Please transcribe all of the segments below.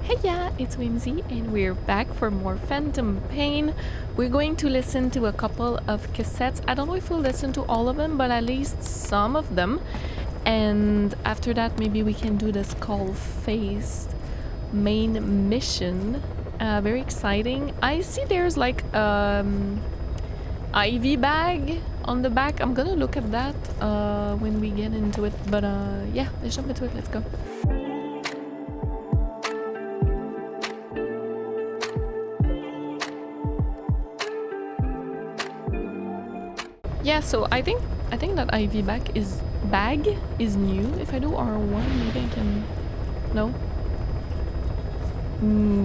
Hey yeah, it's Whimsy and we're back for more Phantom Pain. We're going to listen to a couple of cassettes. I don't know if we'll listen to all of them, but at least some of them. And after that, maybe we can do the Skull Face main mission. Very exciting. I see there's like IV bag on the back. I'm gonna look at that when we get into it. But yeah, let's jump into it. Let's go. Yeah, so I think that IV bag is new. If I do R1, maybe I can. No.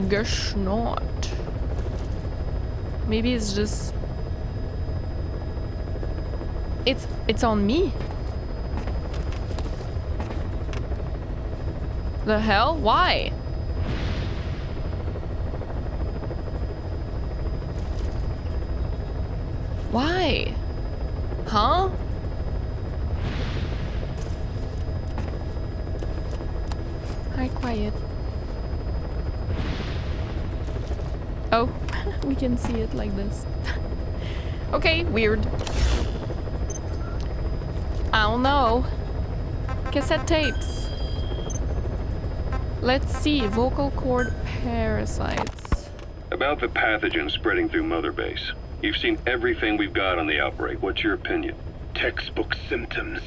Guess not. Maybe it's just. It's on me. The hell? Why? Why? Huh? Hi, quiet. Oh, we can see it like this. Okay, weird. I don't know. Cassette tapes. Let's see. Vocal cord parasites. About the pathogen spreading through Mother Base. You've seen everything we've got on the outbreak. What's your opinion? Textbook symptoms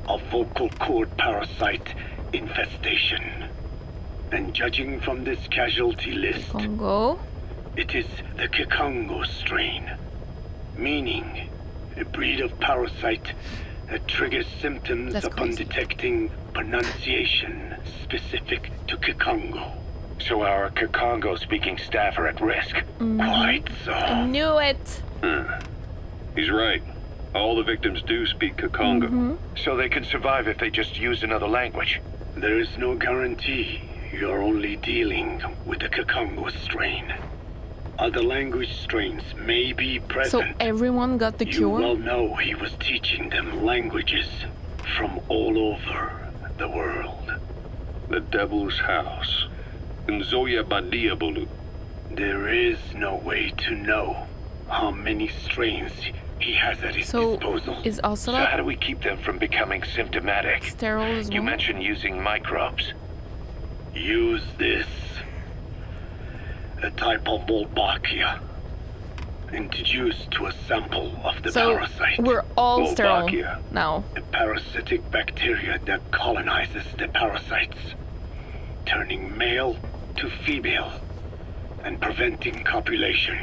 of vocal cord parasite infestation. And judging from this casualty list, Congo. it is the Kikongo strain, meaning a breed of parasite that triggers symptoms That's upon crazy. detecting pronunciation specific to Kikongo. So our Kikongo-speaking staff are at risk. Quite I so. knew it. He's right. All the victims do speak Kikongo. So they can survive if they just use another language. There is no guarantee. You're only dealing with the Kikongo strain. Other language strains may be So present. everyone got the You cure? well know he was teaching them languages from all over the world. The Devil's House. Nzoya Badiabulu. There is no way to know how many strains he has at his So disposal. is So how Ocelot do we keep them from becoming symptomatic? sterile as well? You mentioned using microbes. Use this. A type of Wolbachia. Introduced to a sample of the So parasite. we're all sterile Wolbachia. now. A parasitic bacteria that colonizes the parasites, turning male to female and preventing copulation.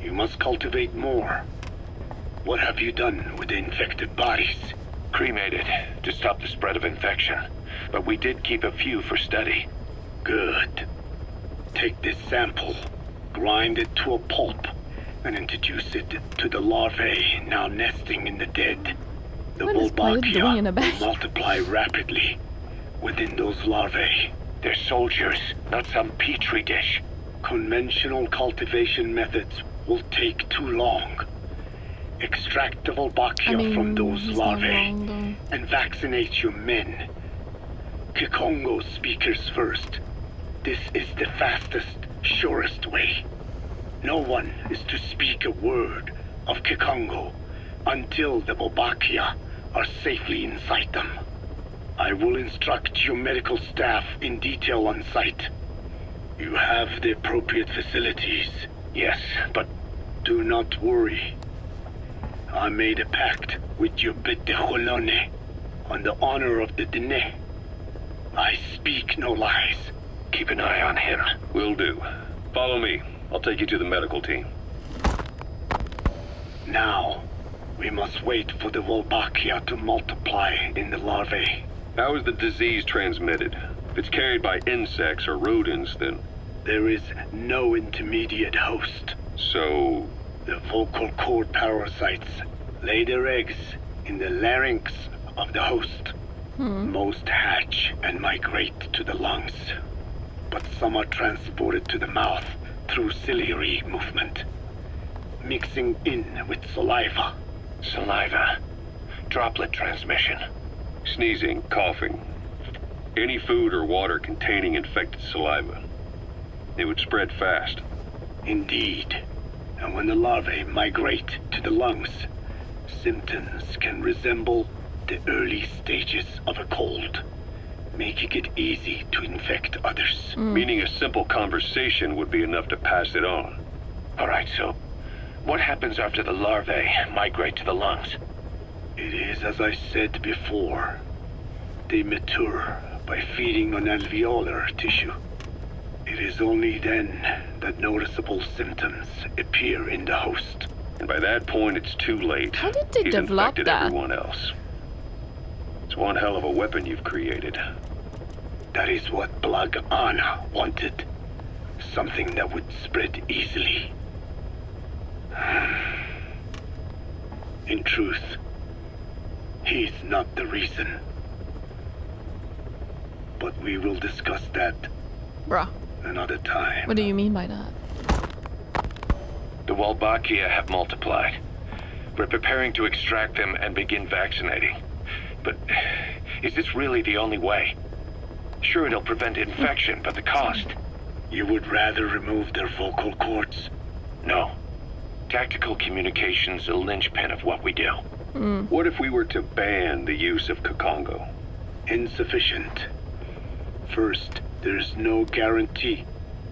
You must cultivate more. What have you done with the infected bodies? Cremated to stop the spread of infection. But we did keep a few for study. Good. Take this sample, grind it to a pulp, and introduce it to the larvae now nesting in the dead. The What is Pilot doing in a Wolbachia bag? will multiply rapidly within those larvae. They're soldiers, not some petri dish. Conventional cultivation methods will take too long. Extract the Wolbachia I mean, from those he's not larvae wrong though. and vaccinate your men. Kikongo speakers first. This is the fastest, surest way. No one is to speak a word of Kikongo until the Wolbachia are safely inside them. I will instruct your medical staff in detail on site. You have the appropriate facilities. Yes, but Do not worry. I made a pact with your bête de Cholone on the honor of the Dene. I speak no lies. keep an eye on him. Will do. Follow me. I'll take you to the medical team. Now, we must wait for the Wolbachia to multiply in the larvae. How is the disease transmitted? If it's carried by insects or rodents, then... There is no intermediate host. So... The vocal cord parasites lay their eggs in the larynx of the host. Most hatch and migrate to the lungs, but some are transported to the mouth through ciliary movement, mixing in with saliva. Saliva. Droplet transmission. Sneezing, coughing. Any food or water containing infected saliva. It would spread fast. Indeed. And when the larvae migrate to the lungs, symptoms can resemble the early stages of a cold, making it easy to infect others. Meaning a simple conversation would be enough to pass it on. Alright, so what happens after the larvae migrate to the lungs? It is as I said before. They mature by feeding on alveolar tissue. It is only then that noticeable symptoms appear in the host. And by that point, it's too late. How did they He's develop infected that? everyone else. It's one hell of a weapon you've created. That is what Blag Anna wanted. Something that would spread easily. In truth, he's not the reason. But we will discuss that Bruh, another time. what do you mean by that? The Wolbachia have multiplied. We're preparing to extract them and begin vaccinating. But is this really the only way? Sure, it'll prevent infection, but the cost? You would rather remove their vocal cords? No. Tactical communication's a linchpin of what we do. What if we were to ban the use of Kakongo? Insufficient. First, there's no guarantee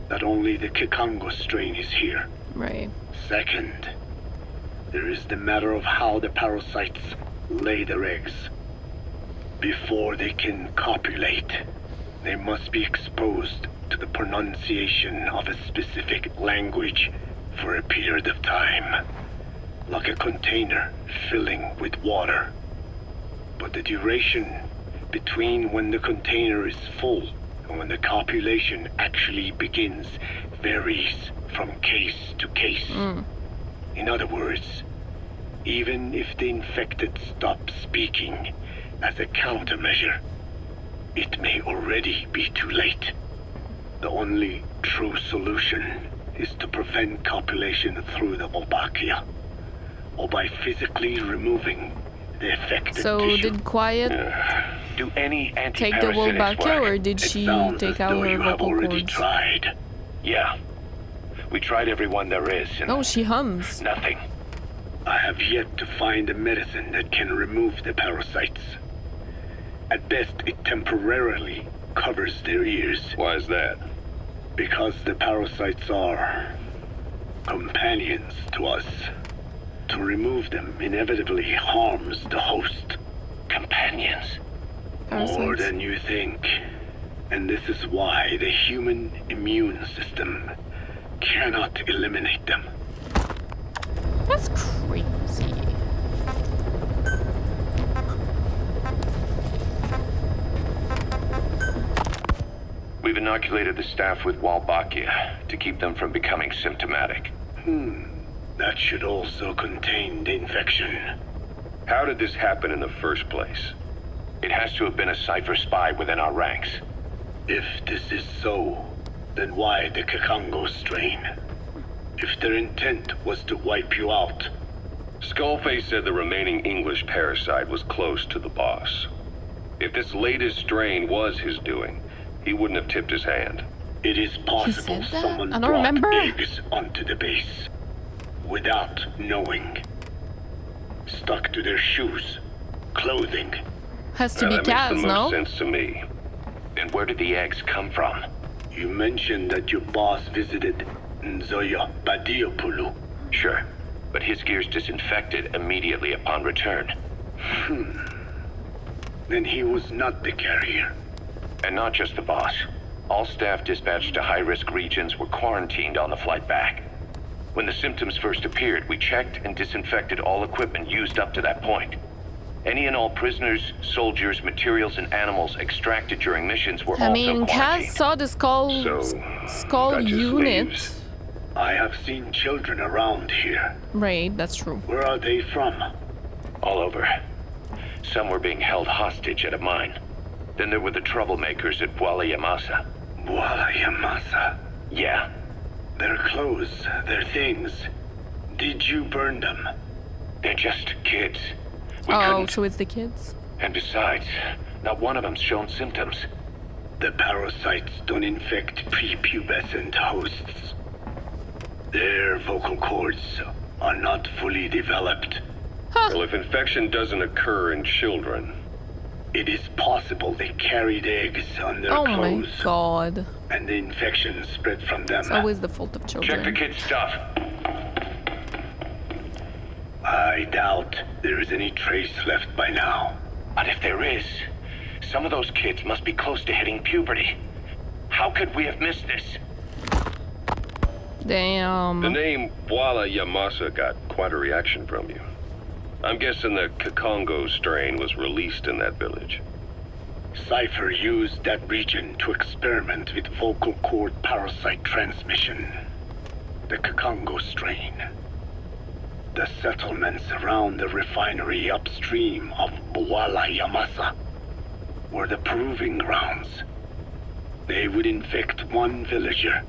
that only the Kikongo strain is here. Right. Second, there is the matter of how the parasites lay their eggs. Before they can copulate, they must be exposed to the pronunciation of a specific language for a period of time, like a container filling with water. But the duration between when the container is full and when the copulation actually begins varies from case to case. In other words, even if the infected stop speaking as a countermeasure, it may already be too late. The only true solution is to prevent copulation through the Wolbachia, or by physically removing the affected So tissue. did Quiet Do any take the anti-parasitics Wolbachia, or work? did It she sounds take as out though her you have vocal already cords? tried. Yeah. We tried every one there is, and No, she hums. nothing. I have yet to find a medicine that can remove the parasites. At best, it temporarily covers their ears, Why is that? because the parasites are companions to us. To remove them inevitably harms the host. Companions. More Parasites. than you think. And this is why the human immune system cannot eliminate them. That's crazy. We've inoculated the staff with Wolbachia to keep them from becoming symptomatic. That should also contain the infection. How did this happen in the first place? It has to have been a Cypher spy within our ranks. If this is so, then why the Kakongo strain? If their intent was to wipe you out, Skullface said the remaining English parasite was close to the boss. If this latest strain was his doing, he wouldn't have tipped his hand. it is possible said that? someone I don't brought remember. eggs onto the base without knowing. Stuck to their shoes, clothing. Has to Now, be that makes Kaz, the most no? sense to me. And where did the eggs come from? You mentioned that your boss visited Nzoya Badiopulu. Sure, but his gear's disinfected immediately upon return. Then he was not the carrier. And not just the boss. All staff dispatched to high-risk regions were quarantined on the flight back. When the symptoms first appeared, we checked and disinfected all equipment used up to that point. Any and all prisoners, soldiers, materials, and animals extracted during missions were I also mean, Kaz quarantined. saw the skull that just unit. leaves. I have seen children around here. Right, that's true. Where are they from? All over. Some were being held hostage at a mine. Then there were the troublemakers at Yamasa. Yamasa. Yeah, Their clothes, their things. Did you burn them? they're just kids. We Oh, couldn't. so it's the kids? And besides, not one of them's shown symptoms. The parasites don't infect prepubescent hosts. Their vocal cords are not fully developed. Well, if infection doesn't occur in children, It is possible they carried eggs on their Oh my clothes, god. and the infection spread from them. It's always the fault of Check the children. kid's stuff. I doubt there is any trace left by now. And if there is, some of those kids must be close to hitting puberty. How could we have missed this? Damn. the name Walla Yamasa got quite a reaction from you. I'm guessing the Kikongo strain was released in that village. Cypher used that region to experiment with vocal cord parasite transmission. The Kikongo strain. The settlements around the refinery upstream of Walla Yamasa were the proving grounds. They would infect one villager,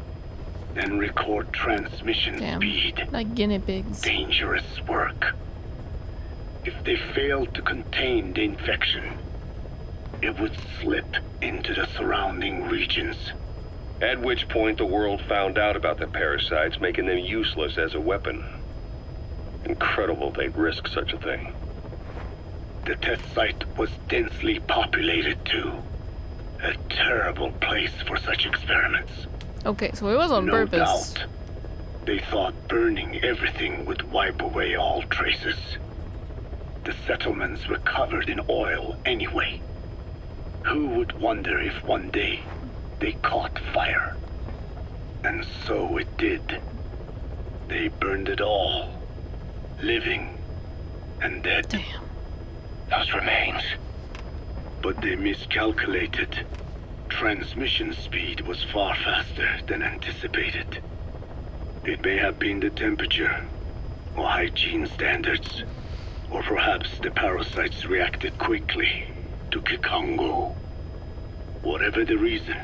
then record transmission Damn. speed. Like guinea pigs. Dangerous work. If they failed to contain the infection, it would slip into the surrounding regions. At which point the world found out about the parasites, making them useless as a weapon. Incredible they'd risk such a thing. The test site was densely populated too. A terrible place for such experiments. Okay, so it was on No purpose. doubt. They thought burning everything would wipe away all traces. The settlements were covered in oil anyway. Who would wonder if one day they caught fire? And so it did. They burned it all. Living and dead. Damn. Those remains. But they miscalculated. Transmission speed was far faster than anticipated. It may have been the temperature, or hygiene standards, or perhaps the parasites reacted quickly to Kikongo. Whatever the reason,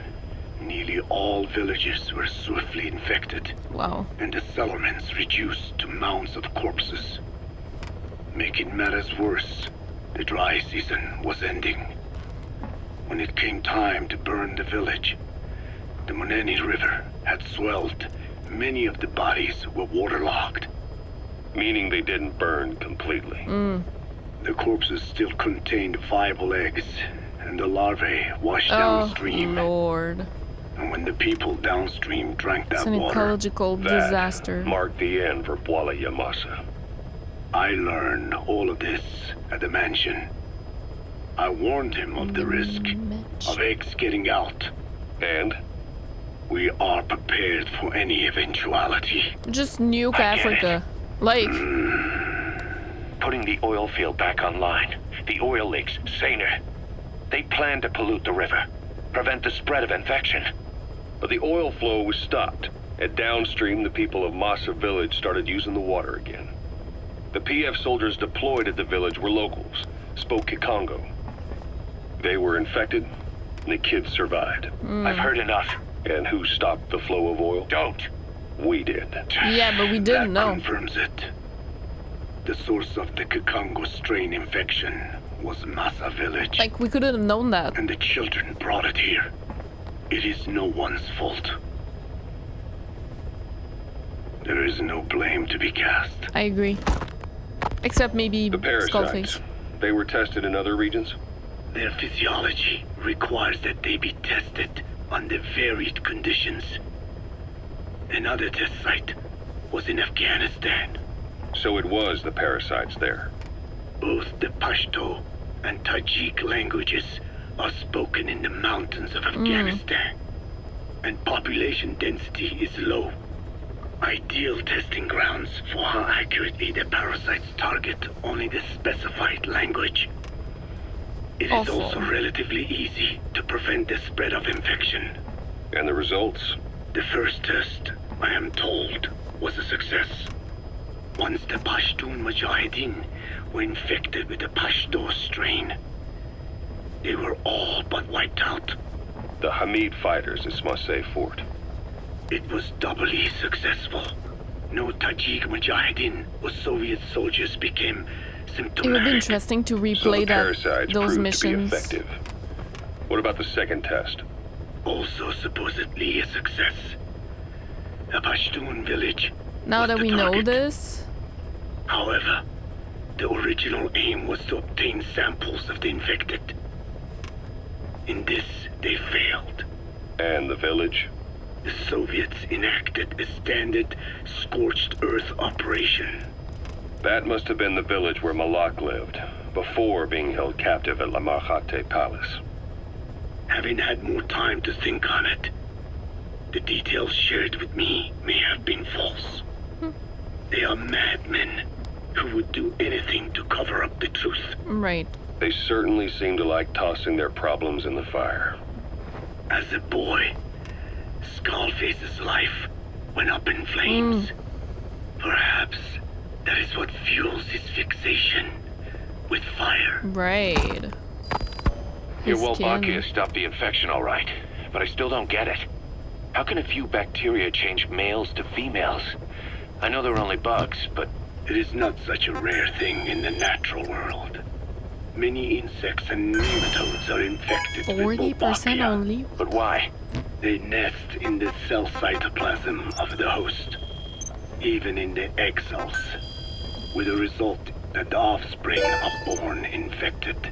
nearly all villages were swiftly infected, Wow. and the settlements reduced to mounds of corpses. Making matters worse, the dry season was ending. When it came time to burn the village, the Moneni River had swelled. Many of the bodies were waterlogged. Meaning they didn't burn completely. The corpses still contained viable eggs, and the larvae washed Oh, downstream. Lord. And when the people downstream drank It's that an water, ecological That disaster. marked the end for Walla Yamasa. I learned all of this at the mansion. I warned him of the risk of eggs getting out. And We are prepared for any eventuality. Just nuke I get Africa. Like, Putting the oil field back online. The oil leaks saner. They plan to pollute the river. Prevent the spread of infection. but the oil flow was stopped, and downstream the people of Masa village started using the water again. The PF soldiers deployed at the village were locals, spoke Kikongo. They were infected, and the kids survived. I've heard enough. And who stopped the flow of oil? Don't. We did. yeah, but we That didn't know. confirms it. The source of the Kikongo strain infection was Masa village, Like, we couldn't have known that. and the children brought it here. It is no one's fault. There is no blame to be cast. I agree. Except maybe The parasites, Skullface. they were tested in other regions? Their physiology requires that they be tested under varied conditions. Another test site was in Afghanistan. So it was the parasites there. Both the Pashto and Tajik languages are spoken in the mountains of Afghanistan, and population density is low. Ideal testing grounds for how accurately the parasites target only the specified language. It is Awful. also relatively easy to prevent the spread of infection. And the results? The first test, I am told, was a success. Once the Pashtun Mujahideen were infected with the Pashto strain, they were all but wiped out. The Hamid fighters at Smasei Fort. It was doubly successful. No Tajik Mujahideen or Soviet soldiers became It would be symptomatic. interesting to So replay the that parasites those proved missions. to be effective. What about the second test? also supposedly a success. A Pashtun village. Now was that the we know target. this, However, the original aim was to obtain samples of the infected. In this, they failed. And the village? The Soviets enacted a standard scorched earth operation. That must have been the village where Malak lived, before being held captive at La Marjate Palace. Having had more time to think on it, the details shared with me may have been false. They are madmen who would do anything to cover up the truth. right. They certainly seem to like tossing their problems in the fire. As a boy, Skullface's life went up in flames. Perhaps that is what fuels his fixation with fire. Right. Your His Wolbachia skin. stopped the infection all right, but I still don't get it. How can a few bacteria change males to females? I know they're only bugs, but It is not such a rare thing in the natural world. Many insects and nematodes are infected with 40% Wolbachia. only. but why? They nest in the cell cytoplasm of the host, even in the egg cells, with the result that the offspring are born infected.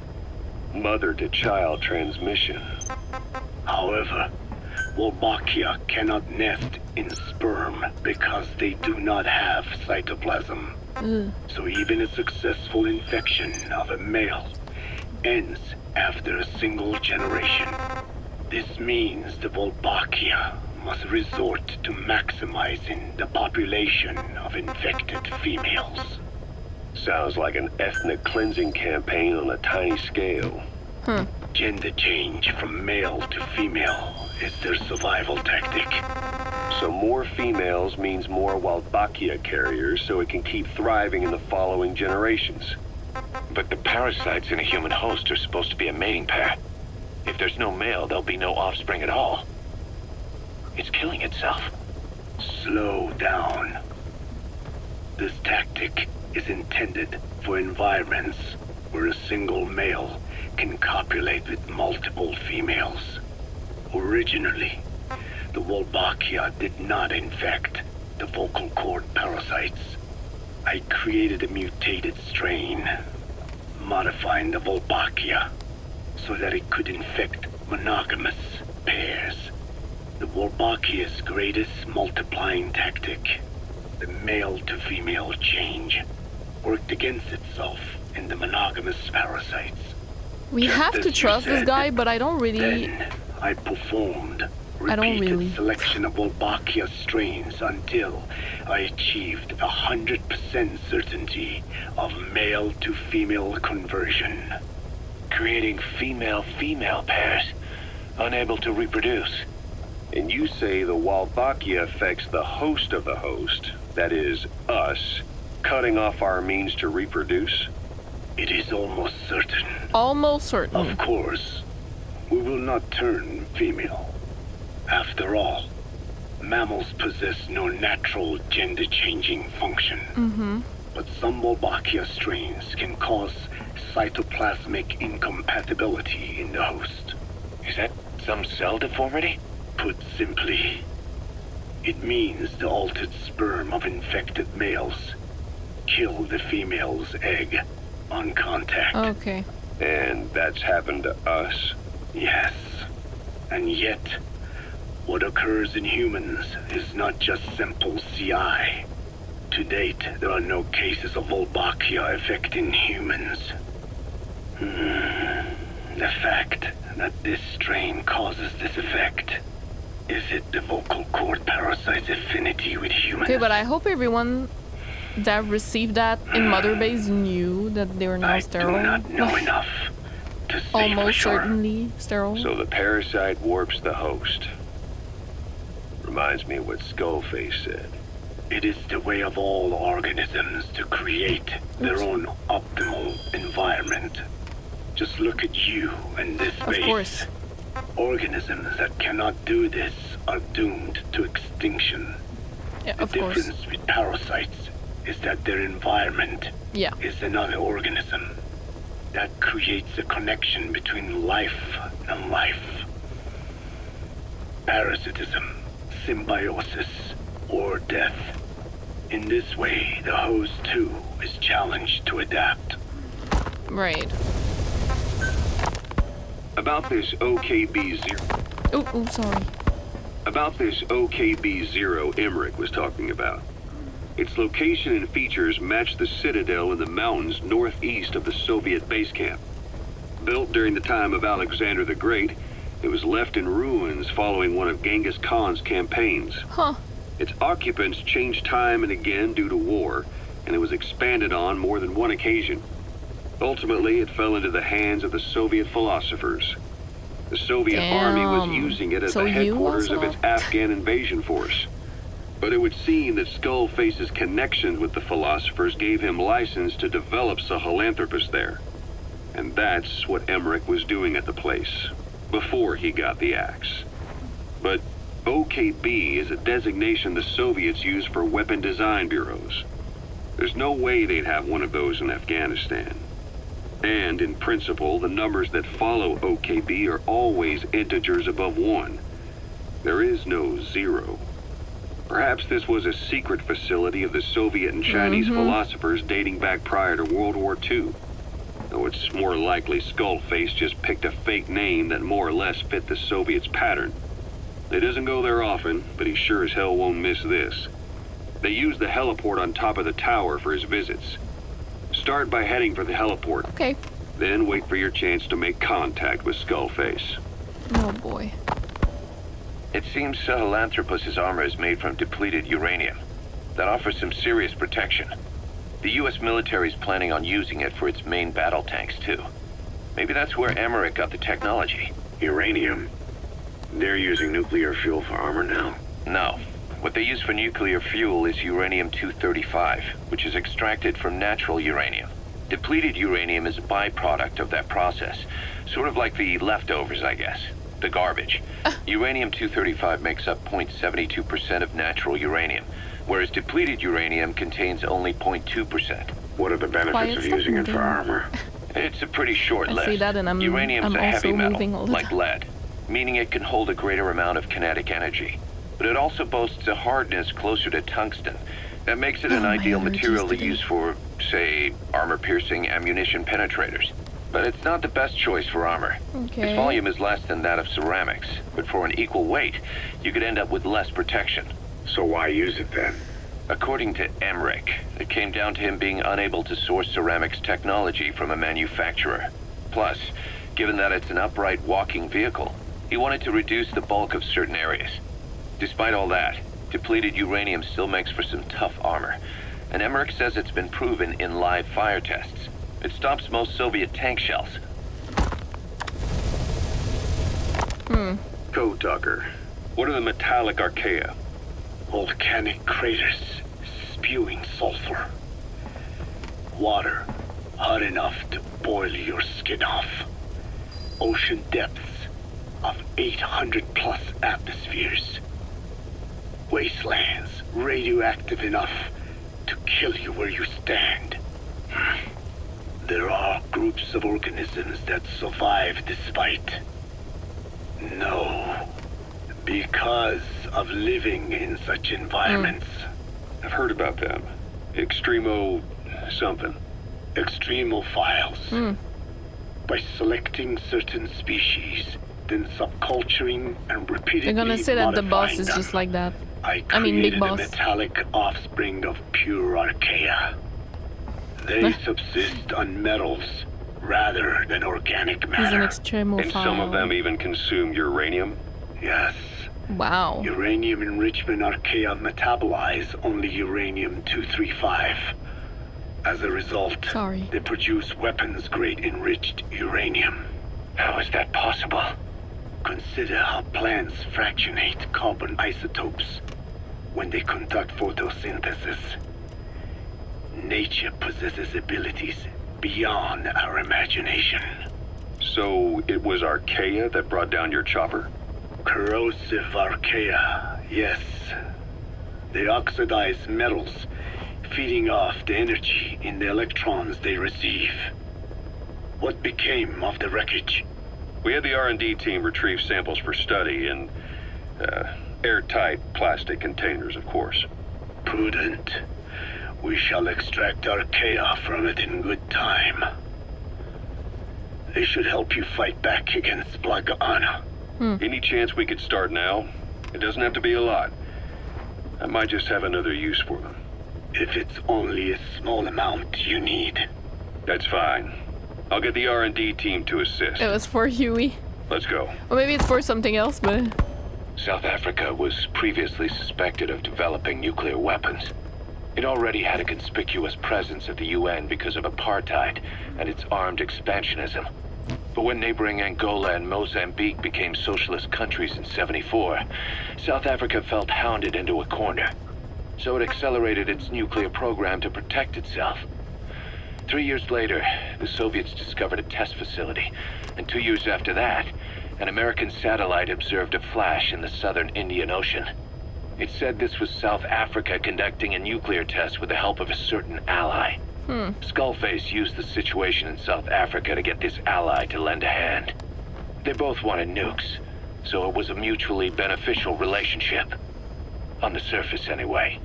Mother-to-child transmission. However, Wolbachia cannot nest in sperm because they do not have cytoplasm. So even a successful infection of a male ends after a single generation. This means the Wolbachia must resort to maximizing the population of infected females. Sounds like an ethnic cleansing campaign on a tiny scale. Gender change from male to female is their survival tactic. So more females means more Wolbachia carriers, so it can keep thriving in the following generations. But the parasites in a human host are supposed to be a mating pair. If there's no male, there'll be no offspring at all. It's killing itself. Slow down. This tactic is intended for environments where a single male can copulate with multiple females. Originally, the Wolbachia did not infect the vocal cord parasites. I created a mutated strain, modifying the Wolbachia so that it could infect monogamous pairs. The Wolbachia's greatest multiplying tactic, the male-to-female change, worked against itself in the monogamous parasites. We Just have as to you trust this said. guy, but I don't really. Then I performed I don't repeated really. selection of Wolbachia strains until I achieved 100% certainty of male-to-female conversion. Creating female-female pairs, unable to reproduce. And you say the Wolbachia affects the host of the host, that is, us, cutting off our means to reproduce? It is almost certain. Almost certain. Of course, we will not turn female. After all, mammals possess no natural gender-changing function. But some Wolbachia strains can cause cytoplasmic incompatibility in the host. Is that some cell deformity? Put simply, it means the altered sperm of infected males kill the female's egg on contact. Okay. And that's happened to us? Yes. And yet, what occurs in humans is not just simple CI. To date, there are no cases of Wolbachia affecting humans. The fact that this strain causes this effect. Is it the vocal cord parasite's affinity with humans? Okay, but I hope everyone that received that in Mother Base knew that they were now I sterile. do not know enough to say for Almost sure. certainly sterile. So the parasite warps the host. Reminds me of what Skullface said. It is the way of all organisms to create their own optimal environment. Just look at you and this Of base. course. Organisms that cannot do this are doomed to extinction. Yeah, The of course. difference with parasites is that their environment Yeah. is another organism. That creates a connection between life and life. parasitism, symbiosis, or death. In this way, the host too is challenged to adapt. Right. About this OKB-0... Oh, sorry. About this OKB-0 Emmerich was talking about. Its location and features match the citadel in the mountains northeast of the Soviet base camp. Built during the time of Alexander the Great, it was left in ruins following one of Genghis Khan's campaigns. Huh. Its occupants changed time and again due to war, and it was expanded on more than one occasion. Ultimately, it fell into the hands of the Soviet philosophers. The Soviet army was using it as the headquarters of its Afghan invasion force. But it would seem that Skullface's connections with the philosophers gave him license to develop Sahelanthropus there. And that's what Emmerich was doing at the place, before he got the axe. But OKB is a designation the Soviets use for weapon design bureaus. There's no way they'd have one of those in Afghanistan. And, in principle, the numbers that follow OKB are always integers above 1. There is no 0. Perhaps this was a secret facility of the Soviet and Chinese philosophers dating back prior to World War II. Though it's more likely Skullface just picked a fake name that more or less fit the Soviets' pattern. He doesn't go there often, but he sure as hell won't miss this. They use the heliport on top of the tower for his visits. Start by heading for the heliport. Okay. Then wait for your chance to make contact with Skullface. Oh boy. It seems Sahelanthropus' armor is made from depleted uranium. That offers some serious protection. The U.S. military is planning on using it for its main battle tanks, too. Maybe that's where Emmerich got the technology. Uranium? They're using nuclear fuel for armor now? No. What they use for nuclear fuel is uranium-235, which is extracted from natural uranium. Depleted uranium is a byproduct of that process. Sort of like the leftovers, I guess. The garbage. Uranium-235 makes up 0.72% of natural uranium, whereas depleted uranium contains only 0.2%. What are the benefits of using it for armor? It's a pretty short list. I see that, and Uranium's a heavy also metal, moving all the like time. lead, meaning it can hold a greater amount of kinetic energy. But it also boasts a hardness closer to tungsten. That makes it an ideal material to use for, say, armor-piercing ammunition penetrators. But it's not the best choice for armor. Okay. Its volume is less than that of ceramics, but for an equal weight, you could end up with less protection. So why use it then? According to Emmerich, it came down to him being unable to source ceramics technology from a manufacturer. Plus, given that it's an upright walking vehicle, he wanted to reduce the bulk of certain areas. Despite all that, depleted uranium still makes for some tough armor, and Emmerich says it's been proven in live fire tests. It stops most Soviet tank shells. Code Talker, what are the metallic archaea? Volcanic craters spewing sulfur. Water hot enough to boil your skin off. Ocean depths of 800 plus atmospheres. Wastelands radioactive enough to kill you where you stand. There are groups of organisms that survive despite. No. Because of living in such environments. I've heard about them. Extremo... something. Extremophiles. By selecting certain species, then subculturing and repeatedly They're gonna say that the boss modifying is them, just like that. I I mean, Big created Boss. a metallic offspring of pure archaea. They subsist on metals rather than organic He's an matter. extremophile. And some of them even consume uranium? Yes. Wow. Uranium enrichment archaea metabolize only uranium-235. As a result, Sorry. they produce weapons-grade enriched uranium. How is that possible? Consider how plants fractionate carbon isotopes when they conduct photosynthesis. Nature possesses abilities beyond our imagination. So it was archaea that brought down your chopper? Corrosive archaea, yes. They oxidize metals, feeding off the energy in the electrons they receive. What became of the wreckage? We had the R&D team retrieve samples for study, and Airtight plastic containers, of course. Prudent. We shall extract Archaea from it in good time. They should help you fight back against Blagana. Any chance we could start now? It doesn't have to be a lot. I might just have another use for them. If it's only a small amount you need. That's fine. I'll get the R&D team to assist. It was for Huey. Let's go. Or maybe it's for something else, but... South Africa was previously suspected of developing nuclear weapons. It already had a conspicuous presence at the UN because of apartheid and its armed expansionism. But when neighboring Angola and Mozambique became socialist countries in '74, South Africa felt hounded into a corner. So it accelerated its nuclear program to protect itself. 3 years later, the Soviets discovered a test facility, and 2 years after that, an American satellite observed a flash in the southern Indian Ocean. It said this was South Africa conducting a nuclear test with the help of a certain ally. Skullface used the situation in South Africa to get this ally to lend a hand. They both wanted nukes, so it was a mutually beneficial relationship. On the surface, anyway.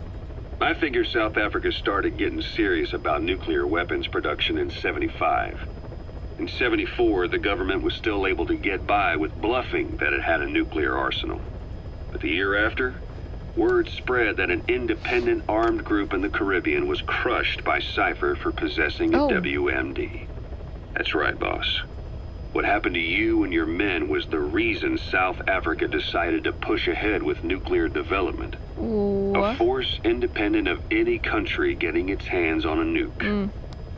I figure South Africa started getting serious about nuclear weapons production in '75. In '74, the government was still able to get by with bluffing that it had a nuclear arsenal. But the year after, word spread that an independent armed group in the Caribbean was crushed by Cypher for possessing a WMD. That's right, boss. What happened to you and your men was the reason South Africa decided to push ahead with nuclear development. A force independent of any country getting its hands on a nuke.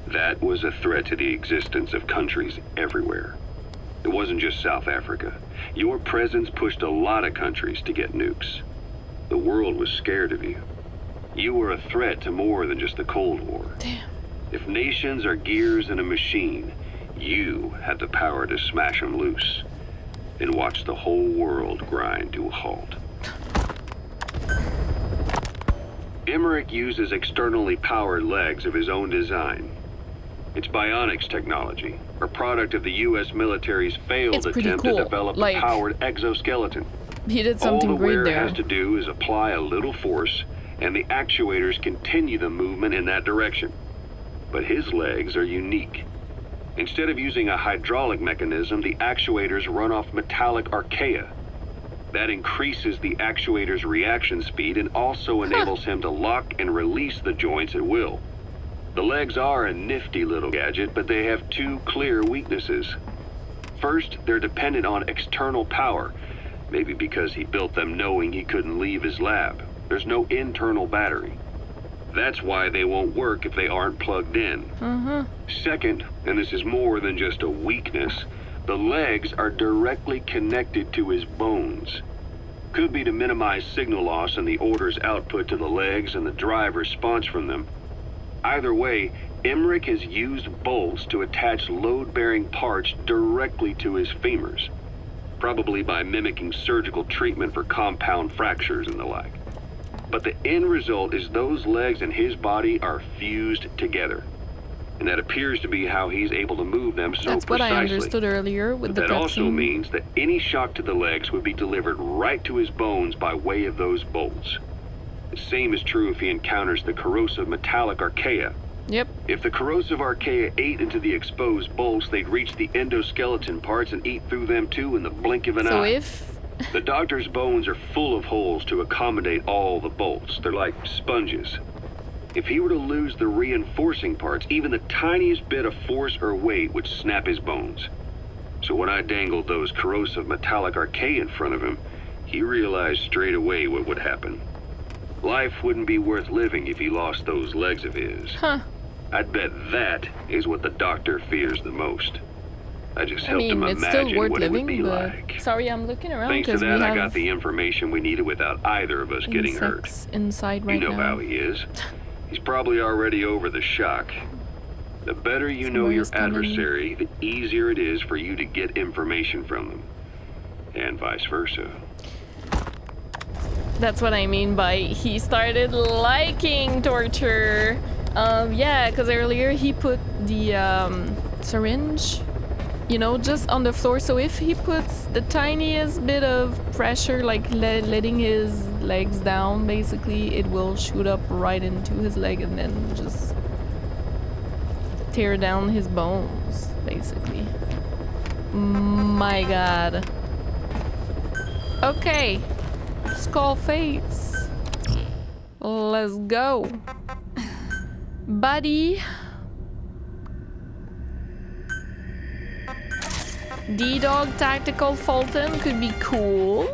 That was a threat to the existence of countries everywhere. It wasn't just South Africa. Your presence pushed a lot of countries to get nukes. The world was scared of you. You were a threat to more than just the Cold War. Damn. If nations are gears in a machine, you had the power to smash them loose and watch the whole world grind to a halt. Emmerich uses externally powered legs of his own design. It's bionics technology, a product of the U.S. military's failed attempt to develop a powered exoskeleton. He did something All the great wearer there. has to do is apply a little force, and the actuators continue the movement in that direction. But his legs are unique. Instead of using a hydraulic mechanism, the actuators run off metallic archaea. That increases the actuator's reaction speed and also enables him to lock and release the joints at will. The legs are a nifty little gadget, but they have two clear weaknesses. First, they're dependent on external power, maybe because he built them knowing he couldn't leave his lab. There's no internal battery. That's why they won't work if they aren't plugged in. Second, and this is more than just a weakness, the legs are directly connected to his bones. Could be to minimize signal loss in the order's output to the legs and the drive response from them. Either way, Emmerich has used bolts to attach load-bearing parts directly to his femurs, probably by mimicking surgical treatment for compound fractures and the like. But the end result is those legs and his body are fused together. And that appears to be how he's able to move them so That's precisely. what I understood earlier with the That also cutscene. means that any shock to the legs would be delivered right to his bones by way of those bolts. The same is true if he encounters the corrosive metallic archaea. Yep. If the corrosive archaea ate into the exposed bolts, they'd reach the endoskeleton parts and eat through them too in the blink of an So eye. if... The doctor's bones are full of holes to accommodate all the bolts. They're like sponges. If he were to lose the reinforcing parts, even the tiniest bit of force or weight would snap his bones. So when I dangled those corrosive metallic archaea in front of him, he realized straight away what would happen. Life wouldn't be worth living if he lost those legs of his. I'd bet that is what the doctor fears the most. I just helped him it's still imagine worth what it would be living, but... like. Sorry, I'm looking around Thanks to because we that, I have got the information we needed without either of us getting hurt. insects inside right You know now. how he is. He's probably already over the shock. The better you know your Somebody's coming. adversary, the easier it is for you to get information from them. And vice versa. That's what I mean by he started liking torture. Yeah, because earlier he put the syringe you know, just on the floor. So if he puts the tiniest bit of pressure, like letting his legs down, basically, it will shoot up right into his leg and then just tear down his bones, basically. My god. Okay. Skull face. Let's go. Buddy. D-Dog Tactical Fulton could be cool.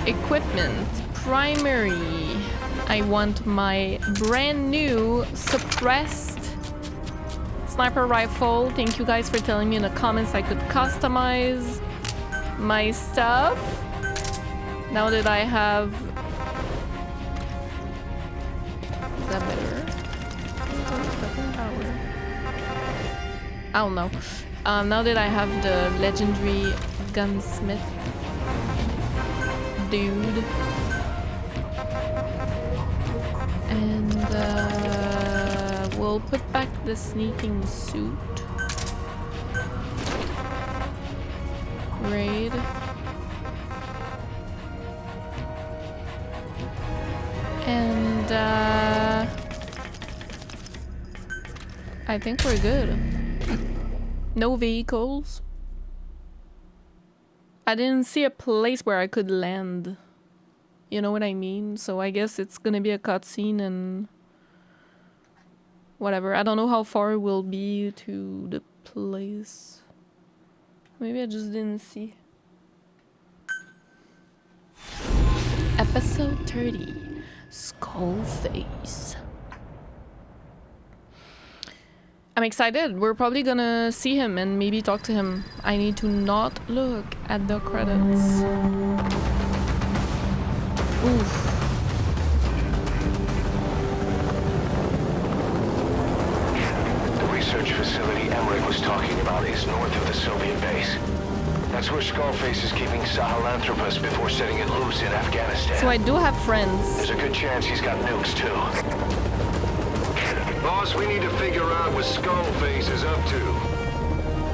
Equipment. Primary. I want my brand new suppressed sniper rifle. Thank you guys for telling me in the comments I could customize my stuff. Now that I have... Is that better? I don't know. Now that I have the legendary gunsmith dude. And we'll put back the sneaking suit. Raid. And I think we're good. No vehicles. I didn't see a place where I could land. You know what I mean? So I guess it's gonna be a cutscene and whatever. I don't know how far we'll be to the place. Maybe I just didn't see. Episode 30. Skullface. I'm excited. We're probably gonna see him and maybe talk to him. I need to not look at the credits. Oof. The research facility Emmerich was talking about is north of the Soviet base. That's where Skullface is keeping Sahelanthropus before setting it loose in Afghanistan. So I do have friends. There's a good chance he's got nukes too. Boss, we need to figure out what Skullface is up to.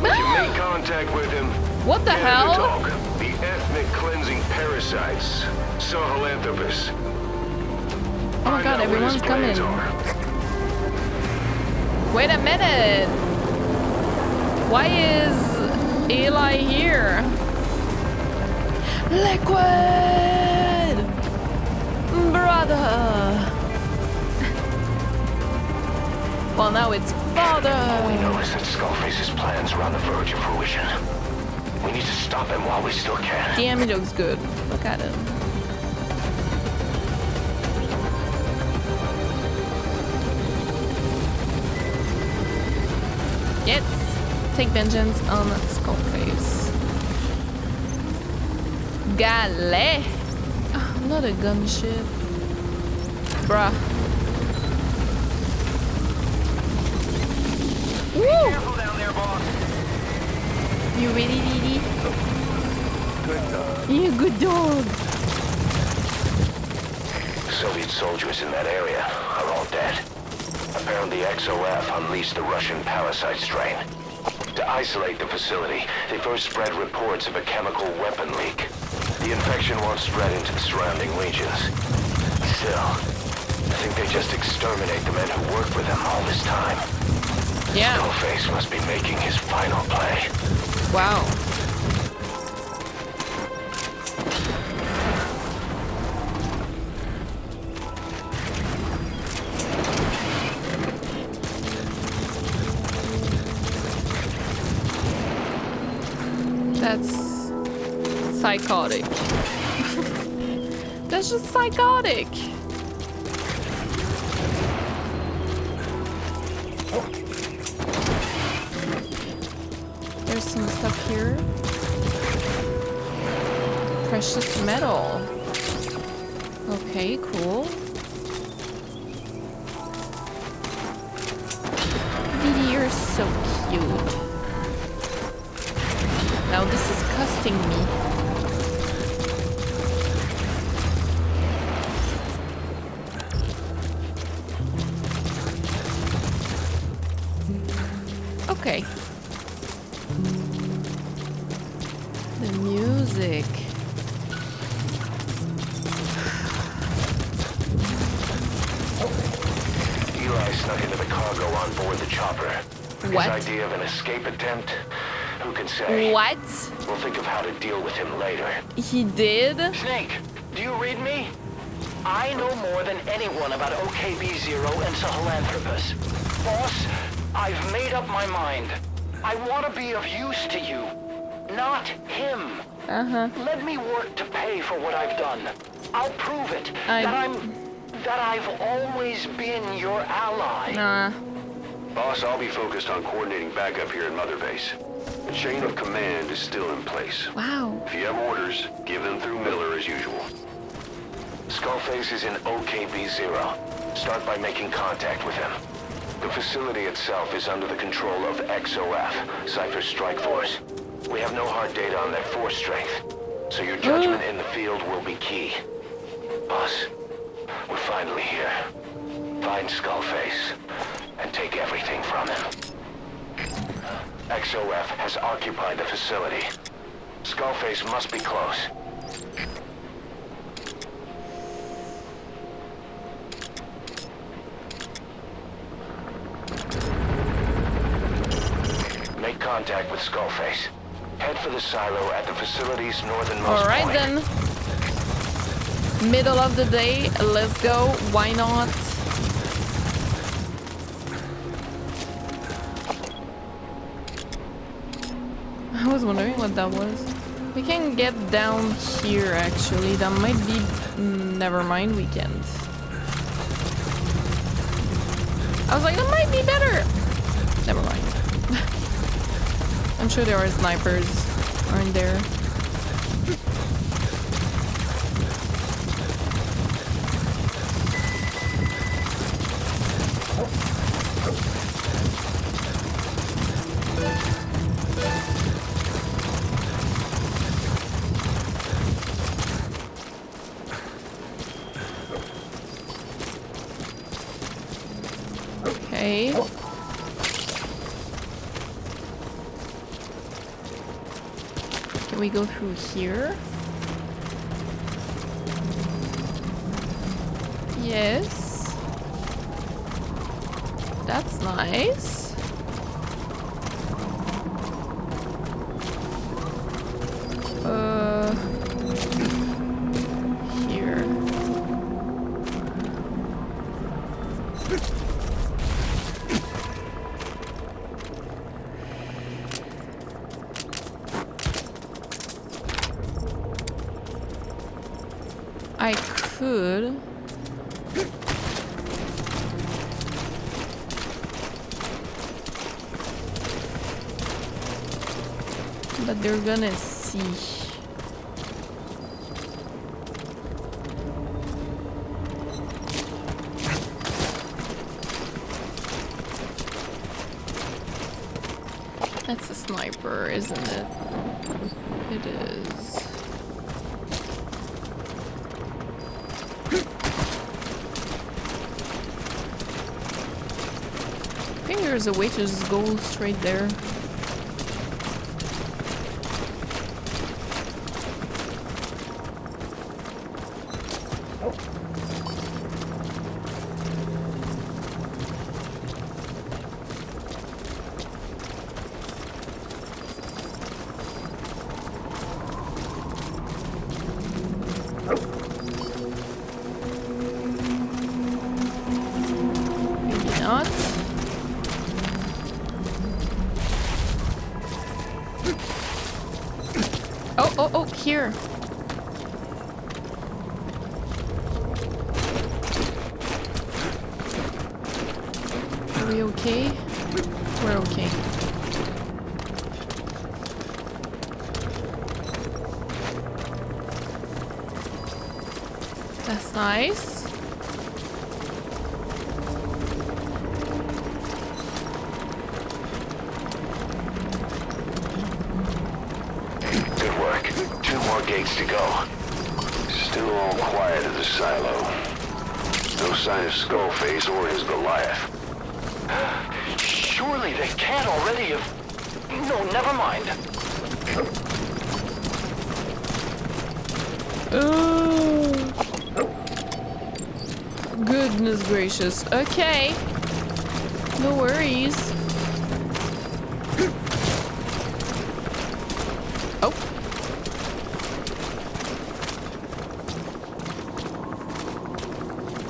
We can make contact with him. What the Get him to hell? talk. The ethnic cleansing parasites. Sahelanthropus. Oh my god, everyone's coming. Wait a minute. Why is Eli here? Liquid! Brother! Well, now it's father! All we know is that Skullface's plans are on the verge of fruition. We need to stop him while we still can. Damn, he looks good. Look at him. Yes! Take vengeance on Skullface. Gale! Oh, not a gunship. Bruh. Woo! Careful down there, boss. You ready, Didi? Good dog. You good dog. Soviet soldiers in that area are all dead. Apparently XOF unleashed the Russian parasite strain. To isolate the facility, they first spread reports of a chemical weapon leak. The infection won't spread into the surrounding regions. Still, I think they just exterminate the men who worked with them all this time. Yeah. Skullface must be making his final play. Wow. That's psychotic. That's just psychotic. There's some stuff here. Precious metal. Okay, cool. Didi, you're so cute. Now this is costing me. cargo on board the chopper. What? His idea of an escape attempt? Who can say? What? We'll think of how to deal with him later. He did? Snake, do you read me? I know more than anyone about OKB-0 and Sahelanthropus. Boss, I've made up my mind. I want to be of use to you, not him. Uh-huh. Let me work to pay for what I've done. I'll prove it. That I've always been your ally. Nah. Boss, I'll be focused on coordinating backup here in Mother Base. The chain of command is still in place. Wow. If you have orders, give them through Miller as usual. Skullface is in OKB-0. Start by making contact with him. The facility itself is under the control of XOF, Cypher's strike force. We have no hard data on their force strength, so your judgment in the field will be key. Boss, we're finally here. Find Skullface and take everything from him. XOF has occupied the facility. Skullface must be close. Make contact with Skullface. Head for the silo at the facility's northernmost Alright point. then. Middle of the day, let's go. Why not? I was wondering what that was. We can get down here actually. That might be... never mind, we can't. I was like, that might be better. Never mind. I'm sure there are snipers, aren't there? Okay. Can we go through here? Yes. That's nice. Here. I could. But they're gonna see. That's a sniper, isn't it? It is. I think there's a way to just go straight there. Maybe not. Oh, here. Are we okay? We're okay. That's nice. Good work. 2 more gates to go. Still all quiet at the silo. No sign of Skullface or his Goliath. Surely they can't already have... No, never mind. Oh. Goodness gracious. Okay. No worries. Oh.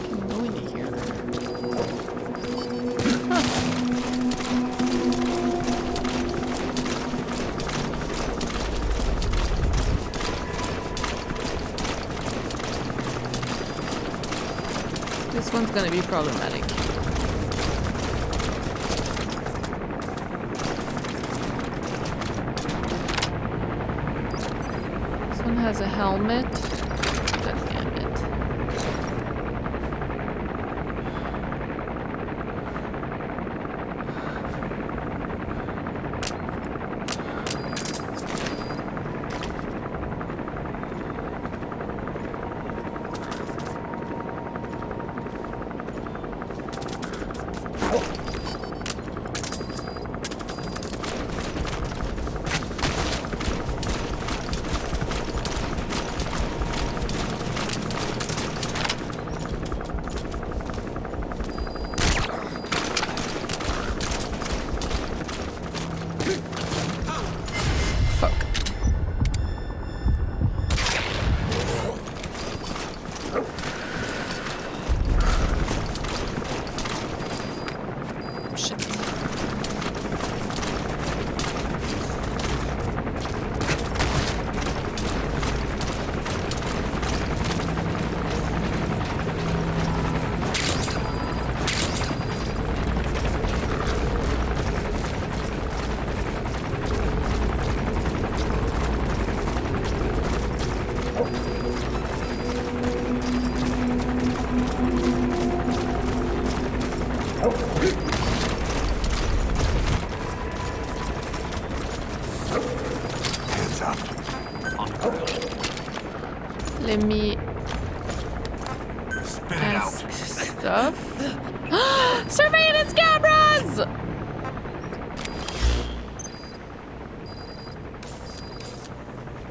Can go into here. Huh. This one's gonna be problematic. This one has a helmet. God damn it. Let me ask stuff. Surveillance cameras!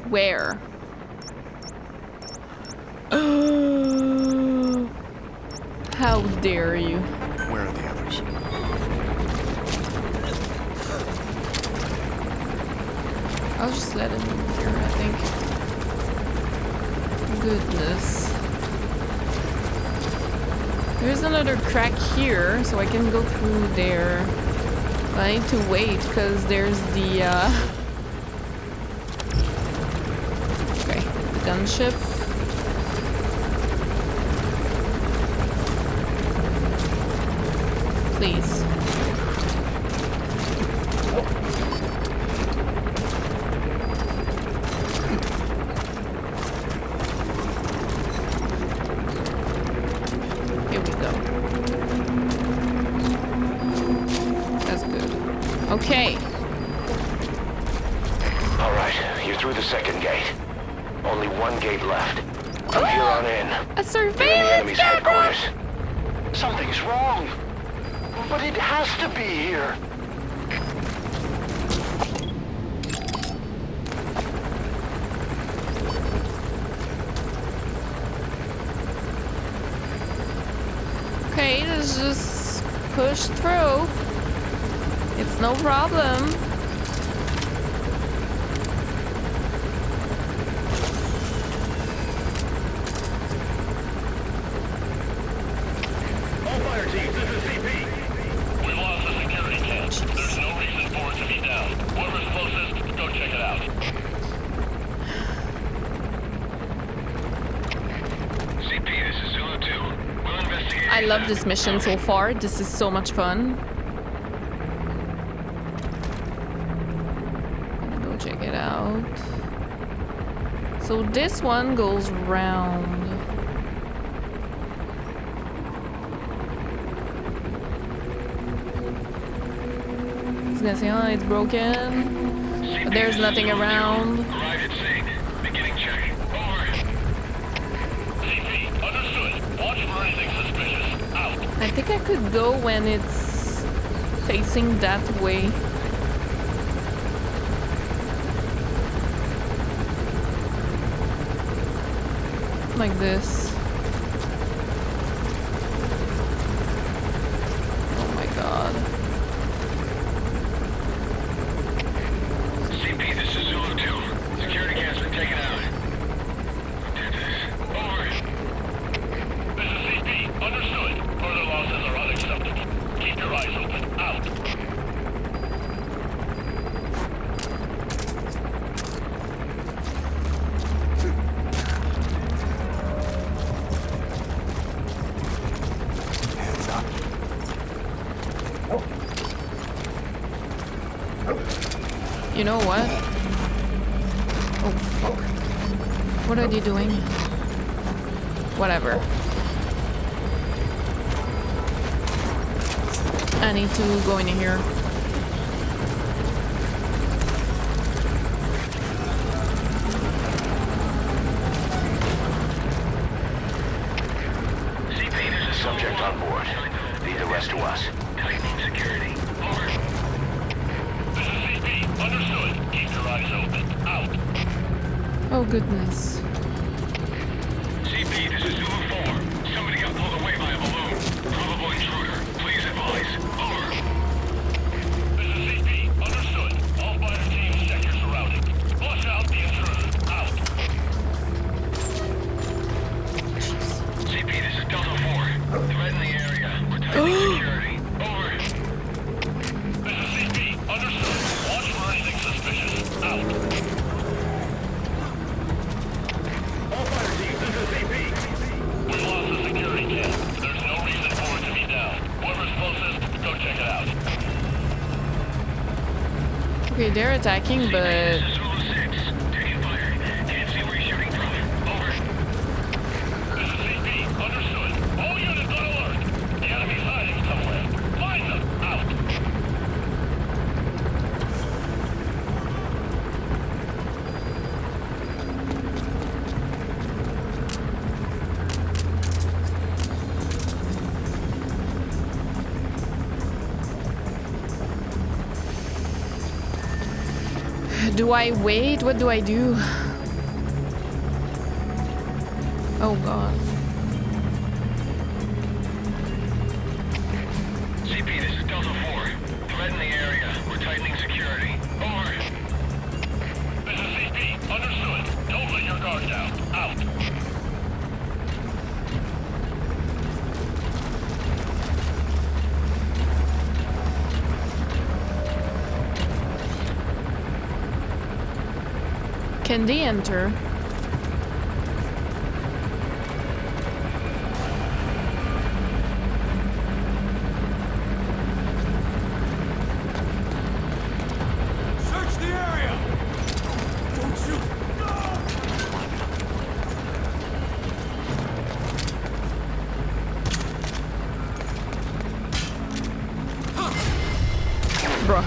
Where? How dare you? Where are the others? I'll just let him in here, I think. Goodness. There's another crack here, so I can go through there. But I need to wait, because there's the, okay, the gunship. Please. Here we go. That's good. Okay. All right, you're through the second gate. Only one gate left. From here on in. A You're in the surveillance enemy's camera! headquarters. Something's wrong. But it has to be here. Okay, let's just push through. It's no problem. All fire teams, this is CP. We lost the security cams. There's no reason for it to be down. Whoever's closest, go check it out. CP, this is Zulu 2. We'll investigate. I love this mission so far. This is so much fun. Gonna go check it out. So this one goes round. I was gonna say, oh, it's broken. But there's nothing around. Arrived at scene. Beginning check. Over. CP, understood. Watch for anything suspicious. Out. I think I could go when it's facing that way. Like this. Oh my god. know what? Oh, fuck. What are they doing? Whatever. I need to go in here. Subject on board. Leave the rest to us. Tightening security. Over. This is CP. Understood. Keep your eyes open. Out. Oh, goodness. CP, this is Zulu 4. Somebody got pulled away by a balloon. Probable intruder. Please advise. Over. This is CP. Understood. All fighter teams check your surroundings. Flush out the intruder. Out. CP, this is Delta 4. Threat in the area. We're tightening security. Over. This is CP. Understood. Watch for anything suspicious. Out. All fighter teams, this is CP. We lost the security cam. There's no reason for it to be down. Whoever's closest, go check it out. Okay, they're attacking, but... This is Zulu 6. Taking fire. Can't see where you're shooting from. Over. This is CP. Understood. All units on alert. The enemy's hiding somewhere. Find them. Out. Do I wait? What do I do? Oh god. CP, this is Delta 4. Threat in the area. We're tightening security. Over. This is CP. Understood. Don't let your guard down. Out. Can they enter? Search the area! Don't shoot! Bruh.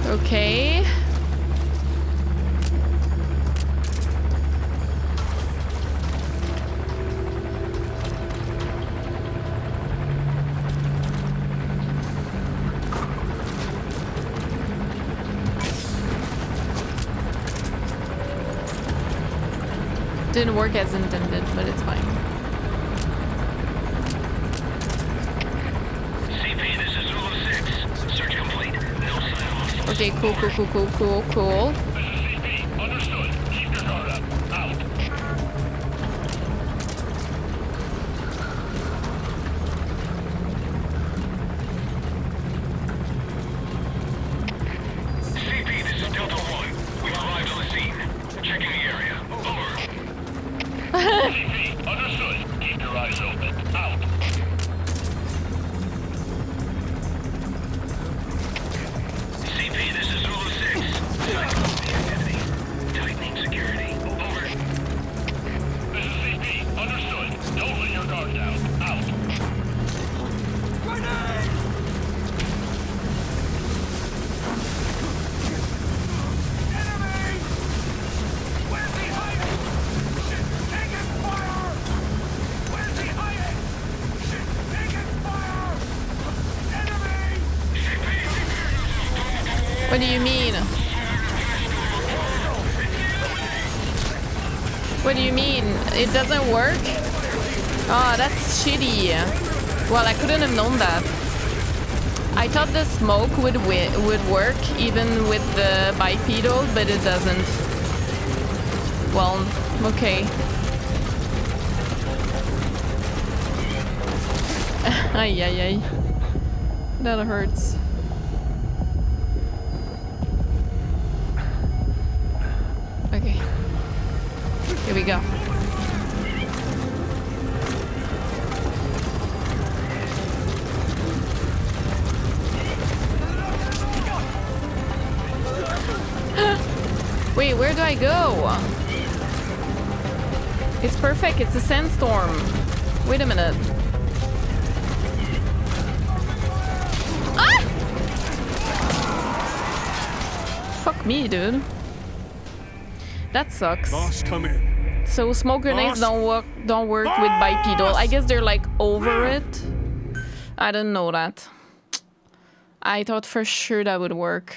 Okay. Didn't work as intended, but it's fine. CP, this is Zulu 6. Search complete. No sign of hostile. Okay, cool. This is CP. Understood. Keep your guard up. Out. CP, this is Delta 1. We've arrived on the scene. Checking the area. Over. CP, understood. Keep your eyes open. Out. CP, this is Zulu 6. Cyclone the activity. Tightening security. Over. This is CP. Understood. Don't let your guard down. Out. Grenade! Enemy! Where's he hiding? Shit, taking fire! Where's he hiding? Shit, taking fire! Enemy! What do you mean? What do you mean? It doesn't work? Oh, that's shitty. Well, I couldn't have known that. I thought the smoke would work even with the bipedal, but it doesn't. Well, okay. Ay, ay, ay. That hurts. Okay. Here we go. Wait, where do I go? It's perfect, it's a sandstorm. Wait a minute. Ah! Fuck me, dude. That sucks. Boss, come in. So smoke grenades Boss? don't work with bipedal. I guess they're like over it. I didn't know that. I thought for sure that would work.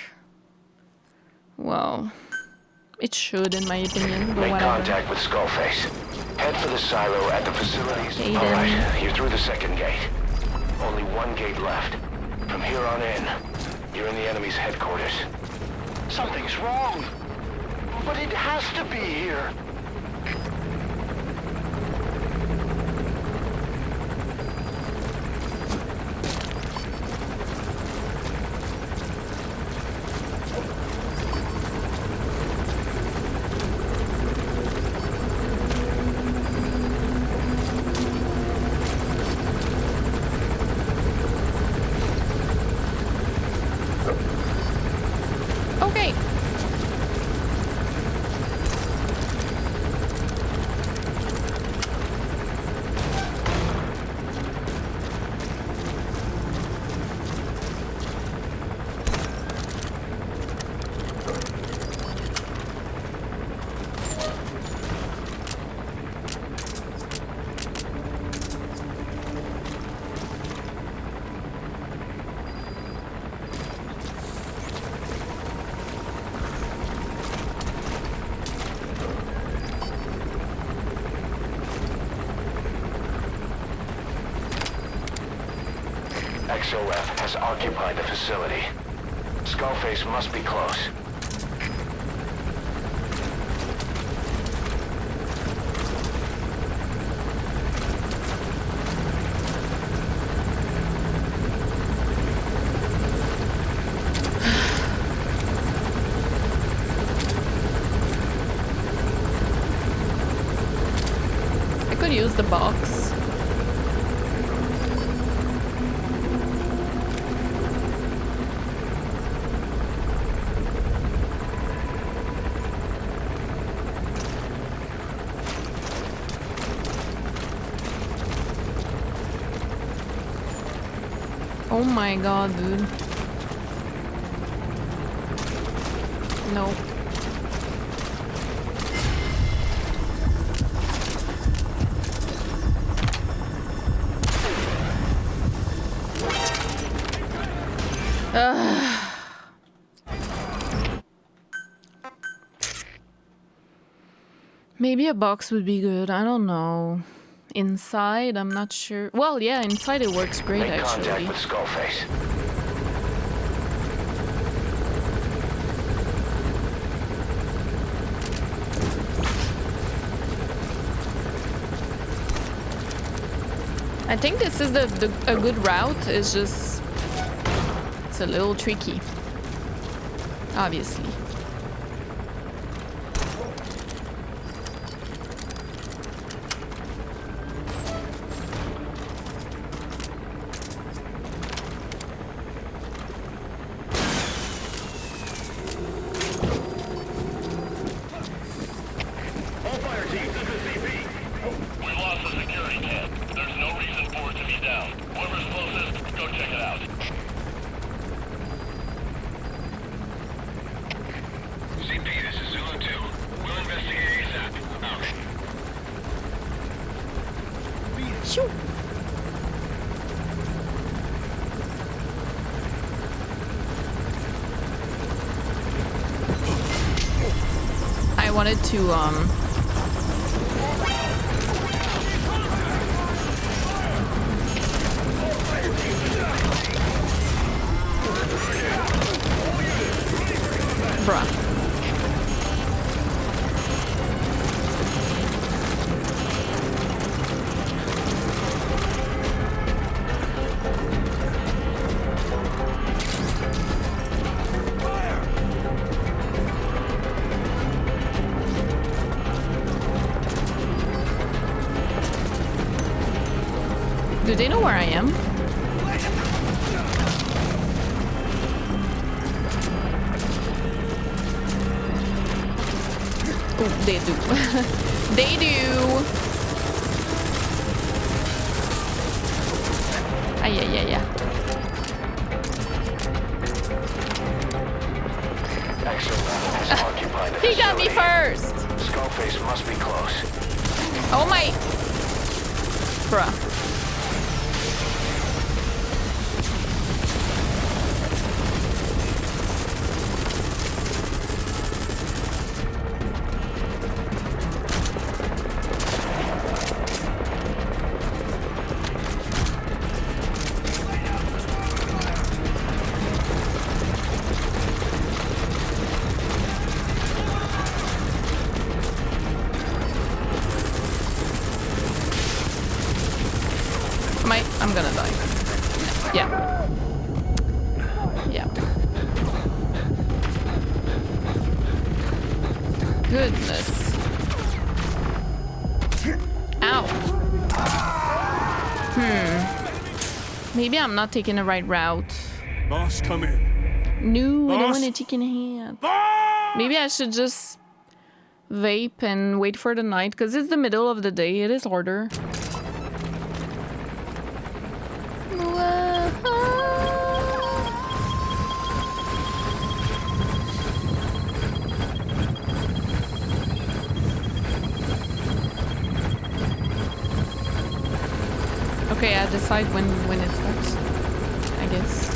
Well, it should in my opinion, but Make whatever. contact with Skullface. Head for the silo at the facilities. Okay, All then. right, you're through the second gate. Only one gate left. From here on in, you're in the enemy's headquarters. Something's wrong. But it has to be here. Okay. XOF has occupied the facility. Skullface must be close. I could use the box. Oh my god, dude. No. Maybe a box would be good. I don't know. Inside, I'm not sure. Well, yeah, inside it works great, Make contact actually. with Skullface. I think this is a good route. It's just... It's a little tricky. Obviously. All fire teams, this is CP. We lost the security camp. There's no reason for it to be down. Whoever's closest, go check it out. CP, this is Zulu 2. We'll investigate ASAP. Out. Shoo! I wanted to, bruh. Do they know where I am? Oh, they do. They do. Yeah. He got me first. Skullface must be close. Oh my. Bruh. I'm gonna die. Yeah. Yeah. Goodness. Ow. Maybe I'm not taking the right route. Boss, come in. No, I don't Boss? want a chicken head. Boss! Maybe I should just vape and wait for the night, because it's the middle of the day. It is harder. Okay, I decide when it starts, I guess.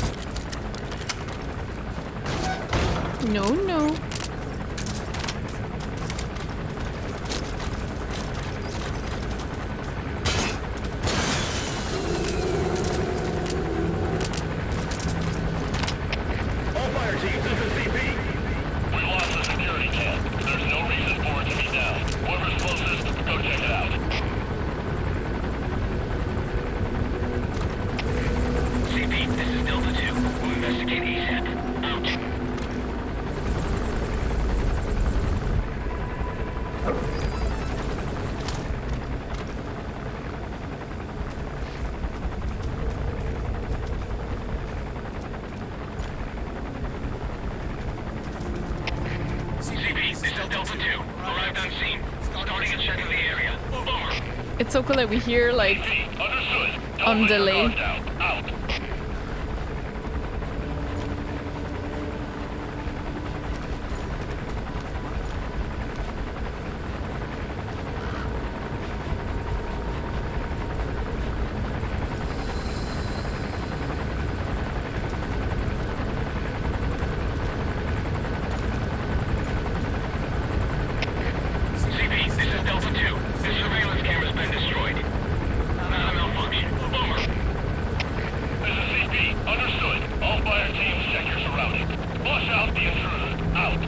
No. All fire teams, this is CP. We lost the security camp. There's no reason for it to be down. Whoever's closest, go check it out. CP, this is Delta 2. We'll investigate ASAP. Out. CP, this is Delta 2. Arrived on scene. Starting a check of the area. Over. It's so cool that we hear like CP, understood. Don't on let your delay. guard down. Out. CP, this is Delta 2. The surveillance camera's been destroyed. Not a malfunction. Over. This is CP. Understood. All fire teams, check your surroundings. Flush out the intruder. Out.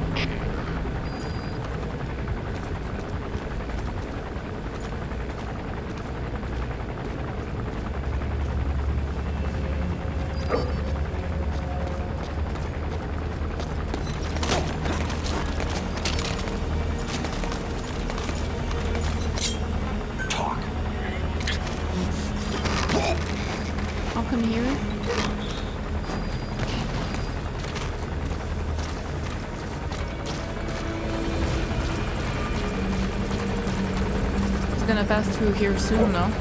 I'll come here. It's gonna pass through here soon, though.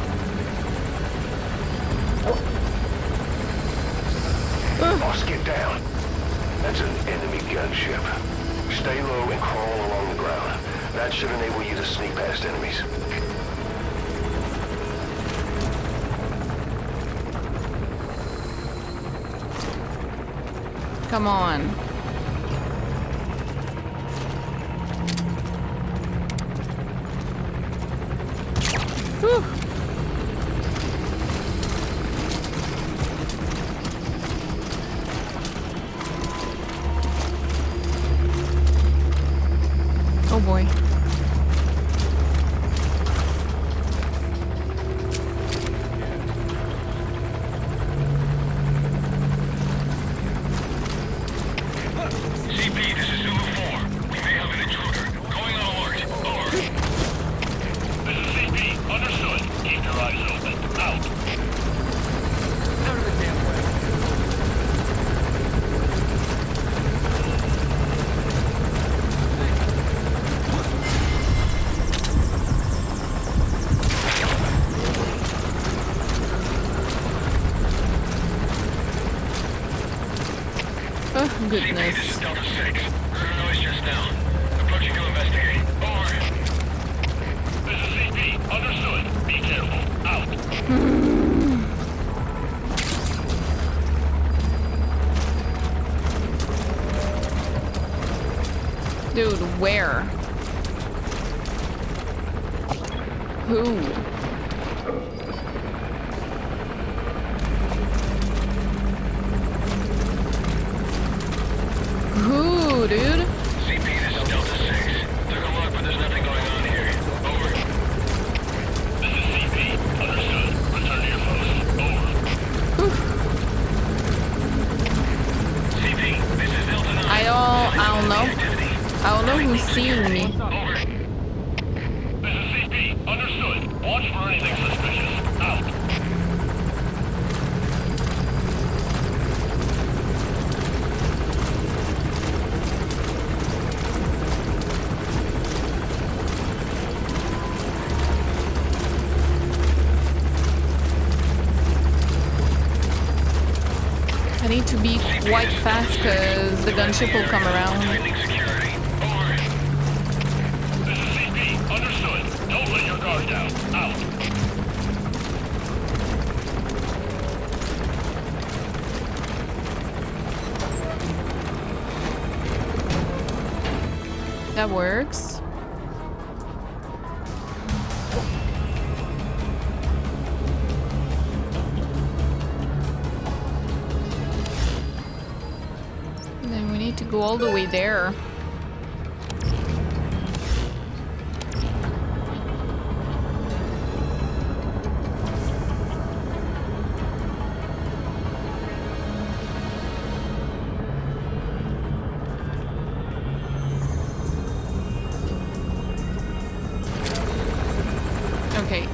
Boss, get down. That's an enemy gunship. Stay low and crawl along the ground. That should enable you to sneak past enemies. Come on. Whew. Oh boy. CP, this is Zulu 4. We may have an intruder. Going on alert. Over. This is CP. Understood. Keep your eyes open. Out. Delta 6. Heard a noise just now. Approaching to investigate. Over. This is CP. Understood. Be careful. Out. Dude, where? Who? Who, dude? CP, this is Delta 6. Took a look, but there's nothing going on here. Over. This is CP. Understood. Return to your post. Over. CP, this is Delta 9. I don't know. I don't know who's seeing me. Over. This is CP. Understood. Watch for anything suspicious. Out. I need to be quite fast because the gunship will come around. Tightening security. Over. This is CP. Understood. Don't let your guard down. Out. That works. Then we need to go all the way there. Okay.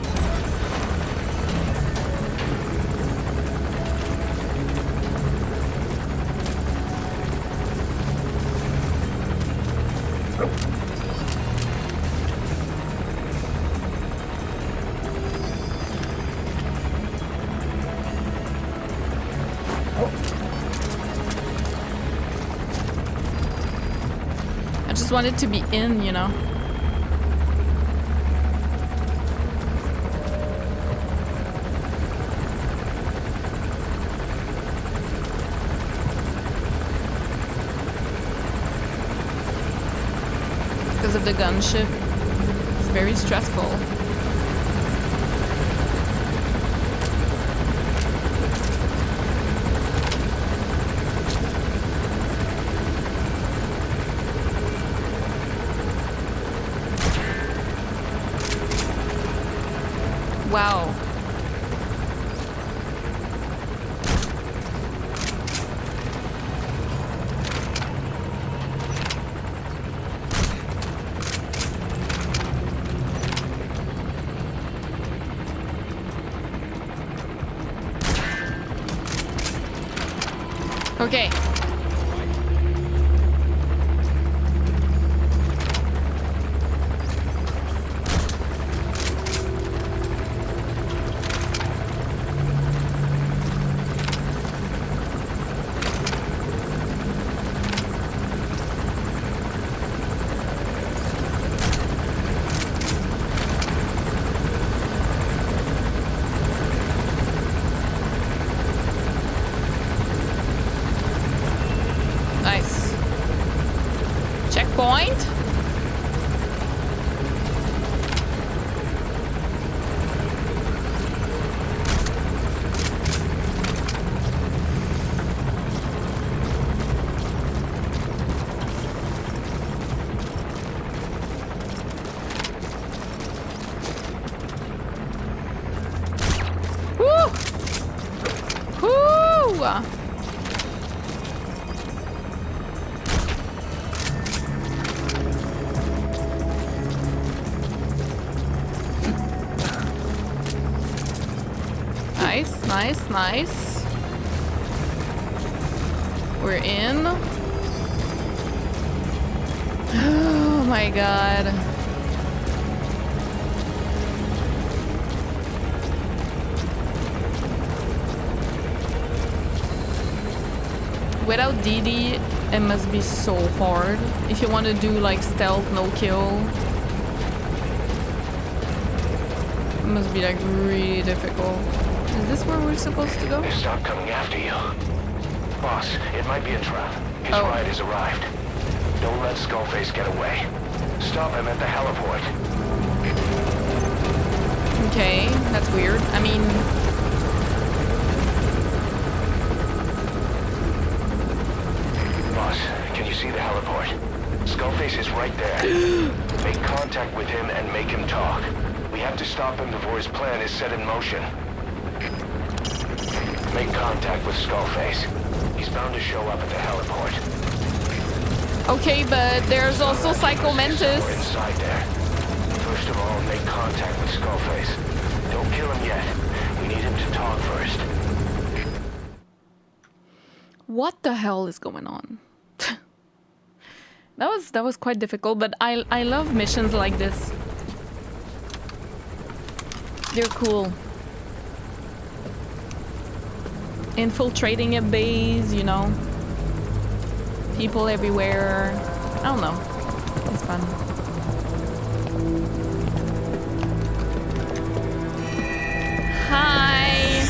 I just wanted to be in, you know. Because of the gunship. It's very stressful. Wow. Okay. Nice. Checkpoint. Woo! Woo! Nice, nice, nice. We're in. Oh my god. Without Didi, It must be so hard. If you want to do like stealth, no kill. It must be like really difficult. Is this where we're supposed to go? They stopped coming after you. Boss, it might be a trap. His ride has arrived. Don't let Skullface get away. Stop him at the heliport. Okay, that's weird. I mean... Boss, can you see the heliport? Skullface is right there. Make contact with him and make him talk. We have to stop him before his plan is set in motion. Make contact with Skullface. He's bound to show up at the heliport. Okay, but there's also Psycho Mantis. Inside there. First of all, make contact with Skullface. Don't kill him yet. We need him to talk first. What the hell is going on? That was quite difficult, but I love missions like this. They're cool. Infiltrating a base, you know. People everywhere. I don't know. It's fun. Hi!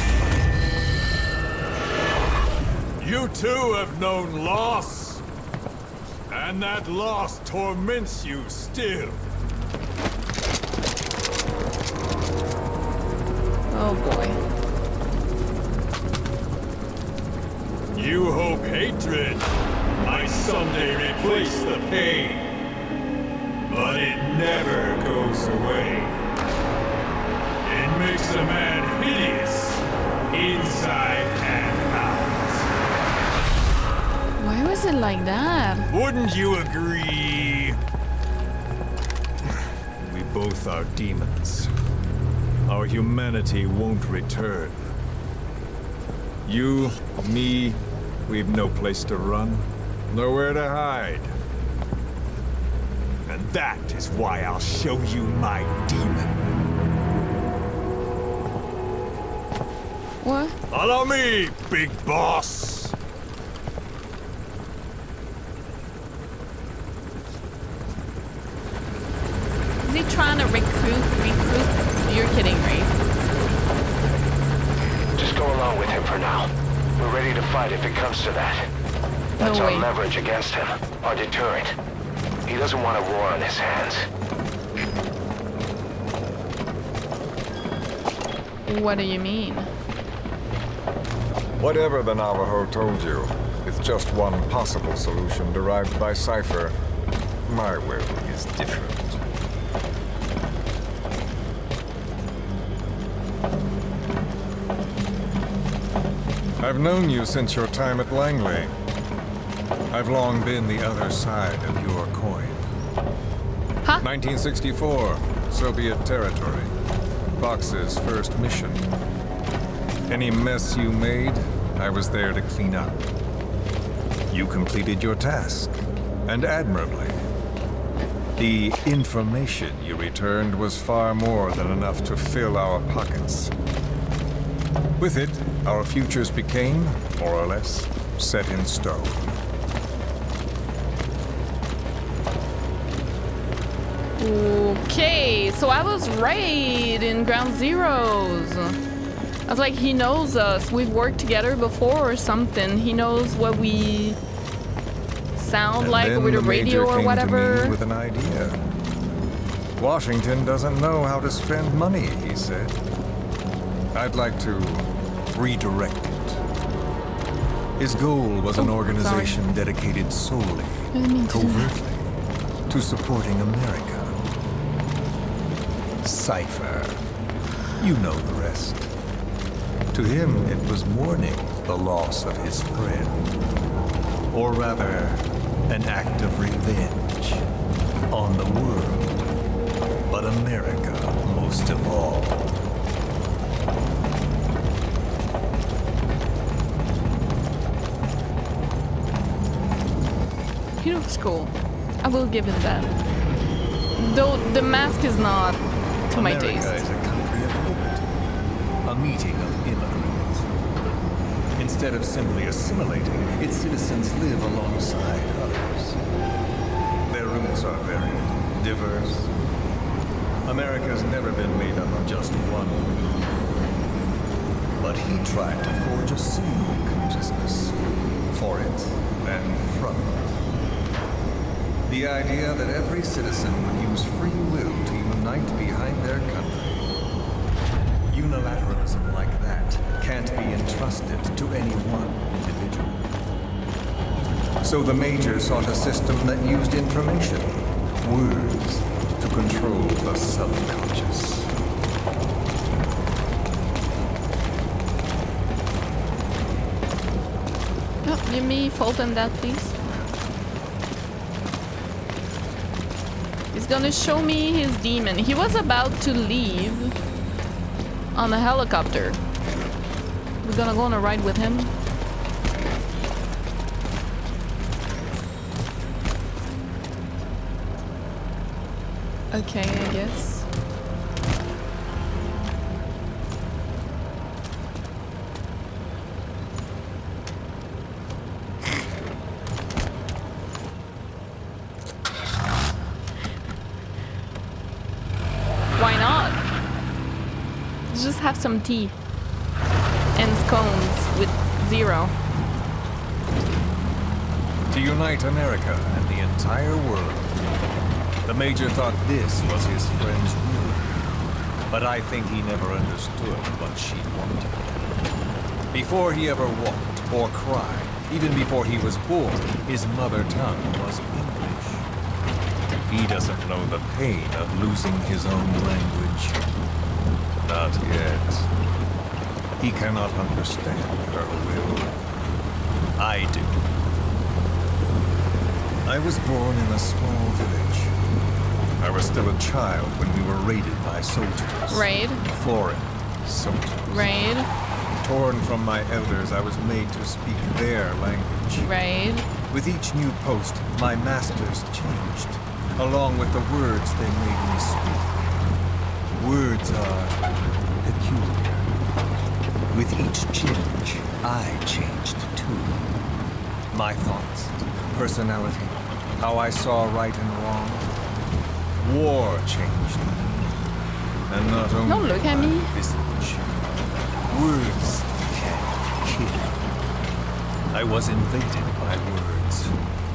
You too have known loss. And that loss torments you still. Oh boy. You hope hatred might someday replace the pain. But it never goes away. It makes a man hideous, inside and out. Why was it like that? Wouldn't you agree? We both are demons. Our humanity won't return. You, me, we've no place to run, nowhere to hide. And that is why I'll show you my demon. What? Follow me, big boss! Is he trying to recruit? You're kidding, right? Just go along with him for now. We're ready to fight if it comes to that. That's No our way. leverage against him, our deterrent. He doesn't want a war on his hands. What do you mean? Whatever the Navajo told you, it's just one possible solution derived by Cypher. My will is different. I've known you since your time at Langley. I've long been the other side of your coin. Huh? 1964, Soviet territory. Fox's first mission. Any mess you made, I was there to clean up. You completed your task, and admirably. The information you returned was far more than enough to fill our pockets. With it, our futures became, more or less, set in stone. Okay, so I was right in Ground Zeroes. I was like, he knows us. We've worked together before or something. He knows what we sound like over the radio or whatever. To me with an idea. Washington doesn't know how to spend money, he said. I'd like to redirect it. His goal was an organization dedicated solely, covertly, to supporting America. Cypher. You know the rest. To him, it was mourning the loss of his friend. Or rather, an act of revenge on the world, but America most of all. He looks cool. I will give him that. Though the mask is not to my taste. America is a country of hope, a meeting of immigrants. In Instead of simply assimilating, its citizens live alongside others. Their roots are very diverse. America's never been made up of just one. But he tried to forge a single consciousness for it and from it. The idea that every citizen would use free will to unite behind their country. Unilateralism like that can't be entrusted to any one individual. So the Major sought a system that used information, words, to control the subconscious. Oh, give me fault on that, please. He's gonna show me his demon. He was about to leave on a helicopter. We're gonna go on a ride with him. Okay, I guess. Why not? Just have some tea and scones with Zero. To unite America and the entire world. The Major thought this was his friend's will, but I think he never understood what she wanted. Before he ever walked or cried, even before he was born, his mother tongue was English. He doesn't know the pain of losing his own language. Not yet. He cannot understand her will. I do. I was born in a small village. I was still a child when we were raided by soldiers. Raid. Foreign soldiers. Raid. Torn from my elders, I was made to speak their language. Raid. With each new post, my masters changed, along with the words they made me speak. Words are peculiar. With each change, I changed too. My thoughts, personality, how I saw right and wrong. War changed me. And not only Don't look at my me. visage. Words can kill. I was invaded by words,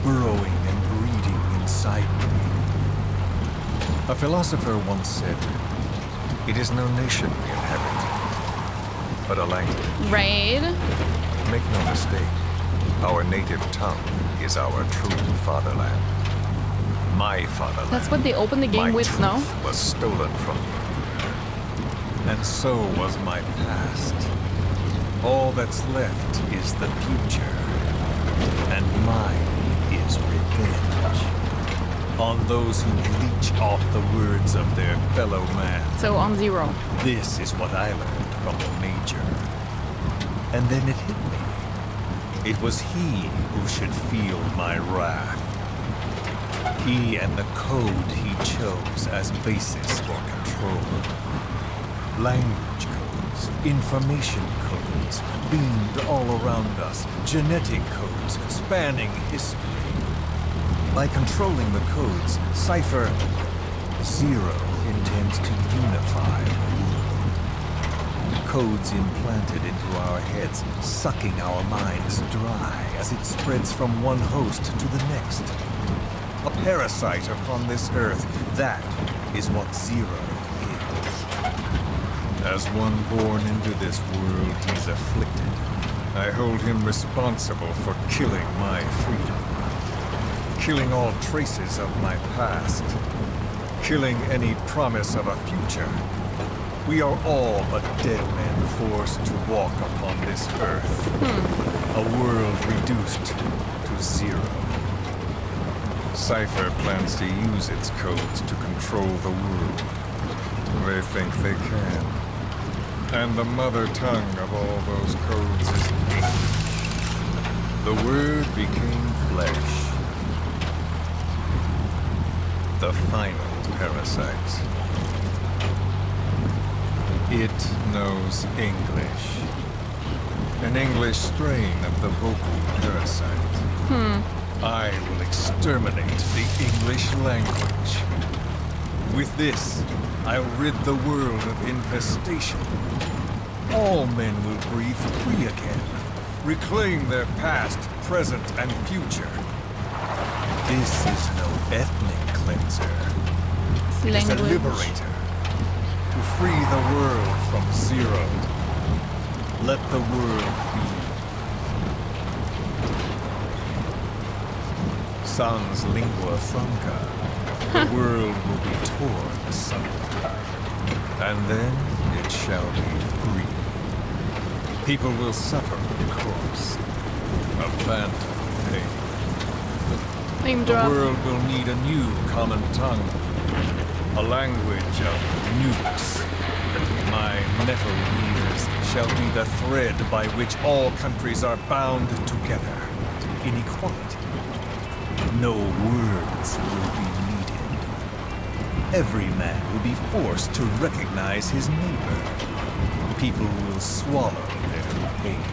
burrowing and breeding inside me. A philosopher once said, "It is no nation we inhabit, but a language." Raid. Make no mistake, our native tongue is our true fatherland. My fatherland. That's what they opened the game My with, truth no? was stolen from me. And so was my past. All that's left is the future. And mine is revenge. On those who leech off the words of their fellow man. So on Zero. This is what I learned from the Major. And then it hit me. It was he who should feel my wrath. He and the code he chose as basis for control. Language codes, information codes, beamed all around us, genetic codes spanning history. By controlling the codes, Cypher Zero intends to unify the world. Codes implanted into our heads, sucking our minds dry as it spreads from one host to the next. A parasite upon this earth, that is what Zero is. As one born into this world, he's afflicted. I hold him responsible for killing my freedom. Killing all traces of my past. Killing any promise of a future. We are all but dead men forced to walk upon this earth. A world reduced to zero. Cypher plans to use its codes to control the world. They think they can. And the mother tongue of all those codes is English. The word became flesh. The final parasite. It knows English. An English strain of the vocal parasite. I will exterminate the English language. With this, I'll rid the world of infestation. All men will breathe free again, reclaim their past, present, and future. This is no ethnic cleanser. It is a liberator. To free the world from zero. Let the world be. Sans lingua franca. The world will be torn asunder. And then it shall be free. People will suffer, of course. A phantom pain. The world will need a new common tongue. A language of nukes. My metal years shall be the thread by which all countries are bound together. In equality. No words will be needed. Every man will be forced to recognize his neighbor. People will swallow their pain.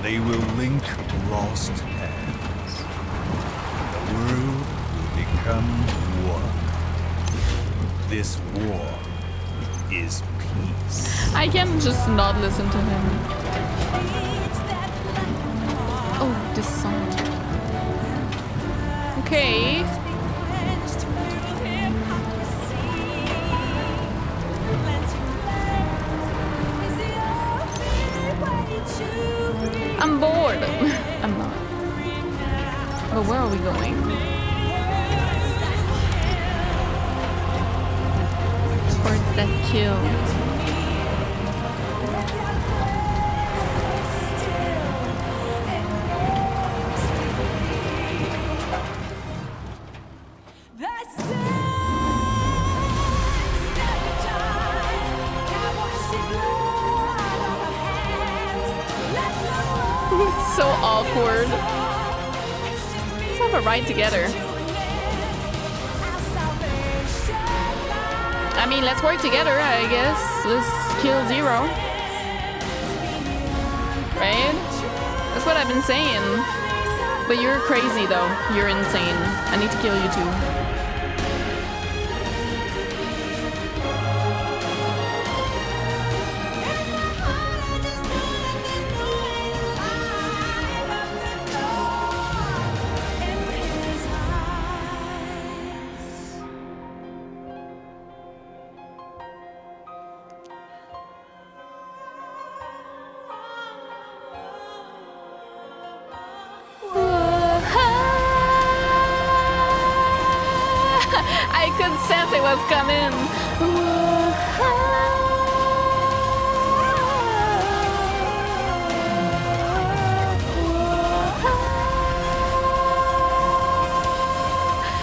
They will link lost hands. The world will become one. This war is peace. I can just not listen to him. Oh, this song. Okay. I'm bored. I'm not. But where are we going? Towards that kill. So awkward. Let's have a ride together. I mean, let's work together, I guess. Let's kill Zero. Right? That's what I've been saying. But you're crazy, though. You're insane. I need to kill you too. I could sense it was coming.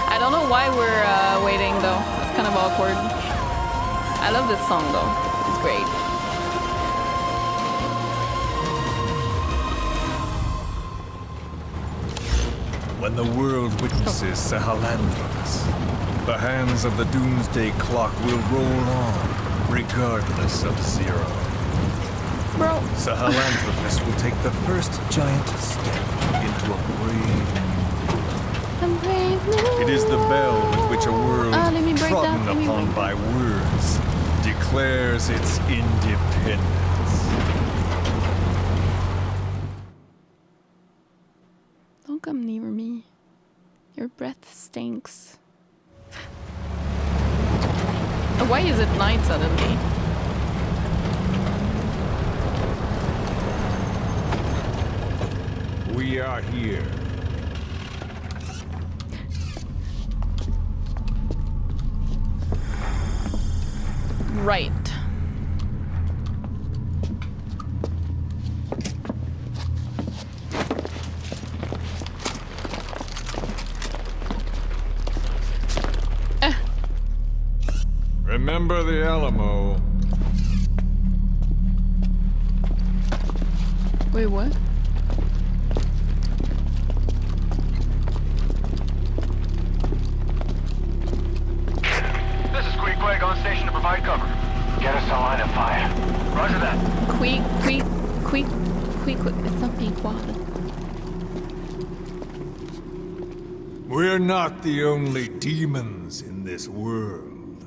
I don't know why we're waiting though. It's kind of awkward. I love this song though. It's great. When the world witnesses Sahelanthropus, the hands of the doomsday clock will roll on, regardless of Zero. Bro. Sahelanthropus will take the first giant step into a brave new. It is the bell with which a world trodden upon by words declares its independence. Don't come near me. Your breath stinks. Why is it night suddenly? We are here. Right. Remember the Alamo. Wait, what? This is Queequeg on station to provide cover. Get us a line of fire. Roger that. Queek. quick. It's not being quad. We're not the only demons in this world.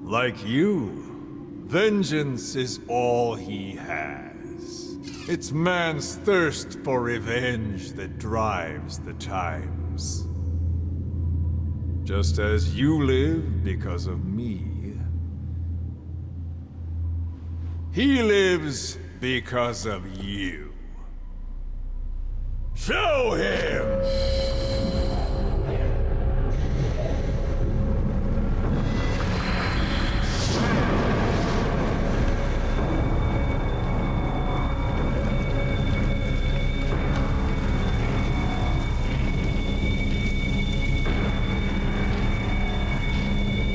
Like you, vengeance is all he has. It's man's thirst for revenge that drives the times. Just as you live because of me, he lives because of you. Show him!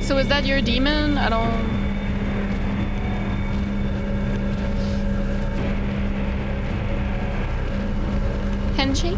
So is that your demon? I don't... Handshake?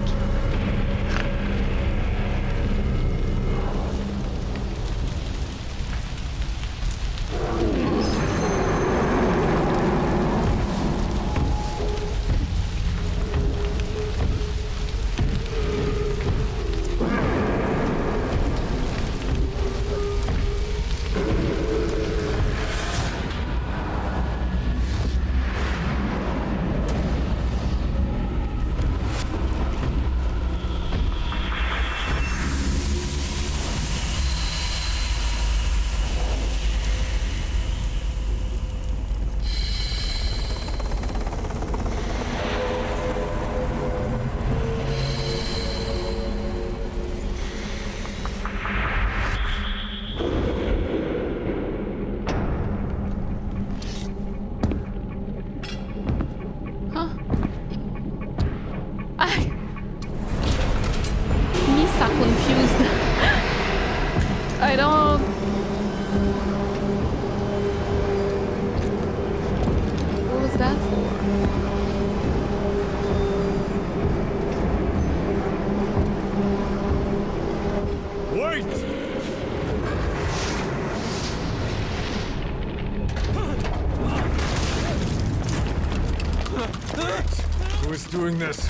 Who is doing this?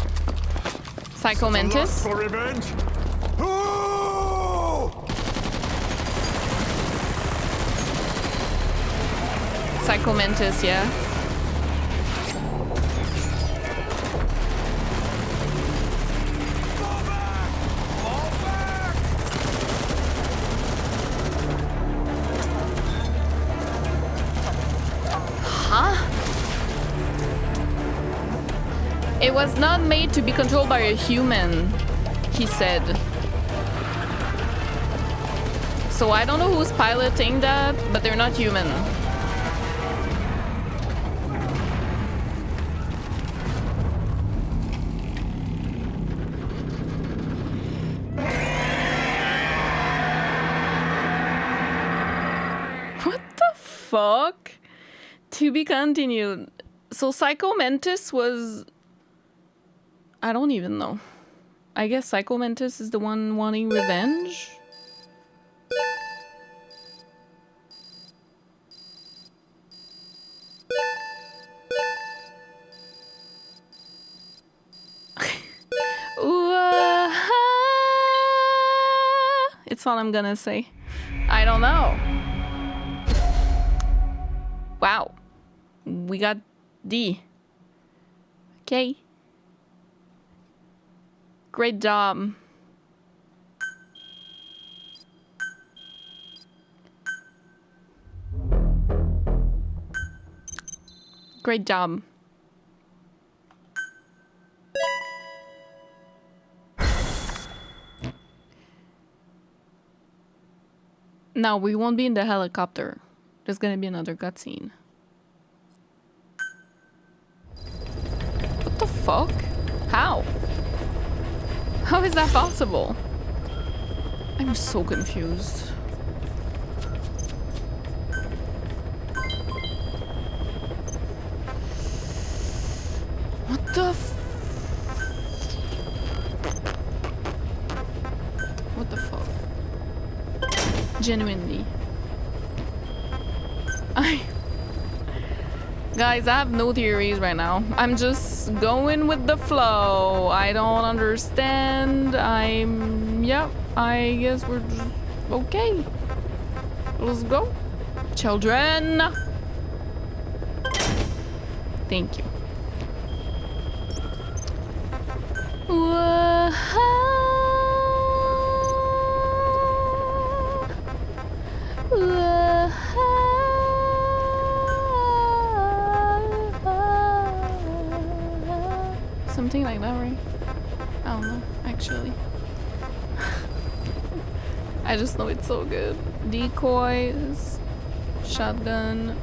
Psycho Mantis? For revenge? Psycho Mantis, yeah. It was not made to be controlled by a human, he said. So I don't know who's piloting that, but they're not human. What the fuck? To be continued. So Psycho Mantis was... I don't even know. I guess Psycho Mantis is the one wanting revenge? It's all I'm gonna say. I don't know. Wow. We got D. Okay. Great job. Great job. Now we won't be in the helicopter. There's gonna be another cutscene. What the fuck? How? How is that possible? I'm so confused. What the what the fuck? Genuinely. Guys, I have no theories right now. I'm just going with the flow. I don't understand. Yep, I guess we're just okay. Let's go. Children. Thank you. Something like that, right? I don't know, actually. I just know it's so good. Decoys, shotgun,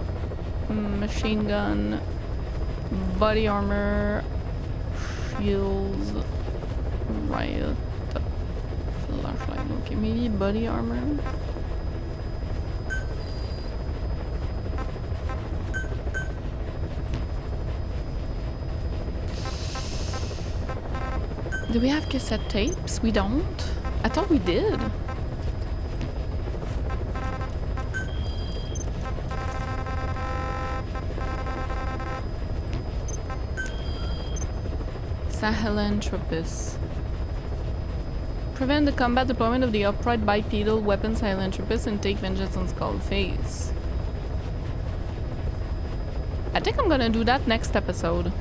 machine gun, body armor, shields, riot, flashlight. Okay, maybe body armor. Do we have cassette tapes? We don't. I thought we did. Sahelanthropus. Prevent the combat deployment of the upright bipedal weapon Sahelanthropus and take vengeance on Skullface. I think I'm gonna do that next episode.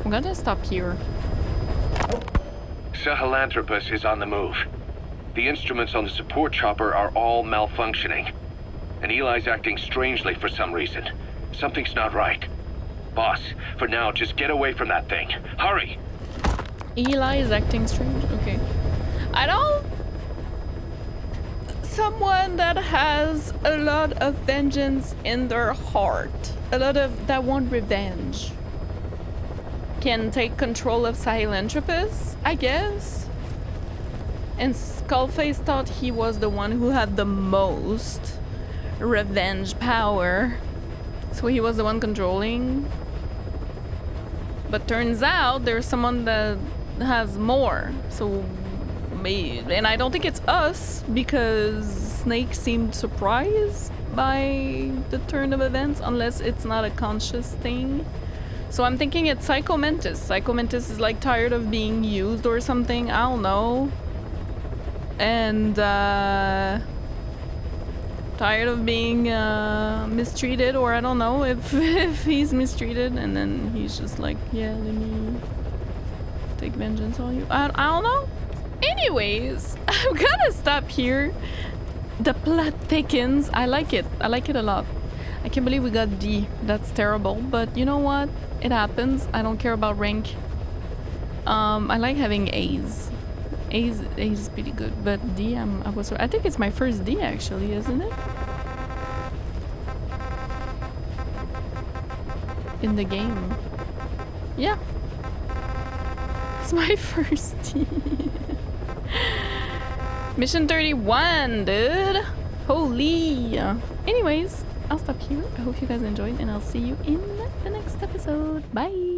I'm gonna stop here. Sahelanthropus is on the move. The instruments on the support chopper are all malfunctioning. And Eli's acting strangely for some reason. Something's not right. Boss, for now, just get away from that thing. Hurry! Eli is acting strange? Okay. I don't... Someone that has a lot of vengeance in their heart. A lot of... that want revenge. Can take control of Sahelanthropus, I guess. And Skullface thought he was the one who had the most revenge power. So he was the one controlling. But turns out there's someone that has more. So maybe, and I don't think it's us because Snake seemed surprised by the turn of events, unless it's not a conscious thing. So I'm thinking it's Psycho Mantis. Psycho Mantis is like tired of being used or something. I don't know. And tired of being mistreated, or I don't know if he's mistreated, and then he's just like, yeah, let me take vengeance on you. I don't know. Anyways, I'm gonna stop here. The plot thickens. I like it. I like it a lot. I can't believe we got D. That's terrible, but you know what? It happens. I don't care about rank. I like having A's. A's is pretty good, but D, I think it's my first D actually, isn't it? In the game. Yeah. It's my first D. Mission 31, dude. Holy. Anyways, I'll stop here. I hope you guys enjoyed, and I'll see you in the next episode. Bye.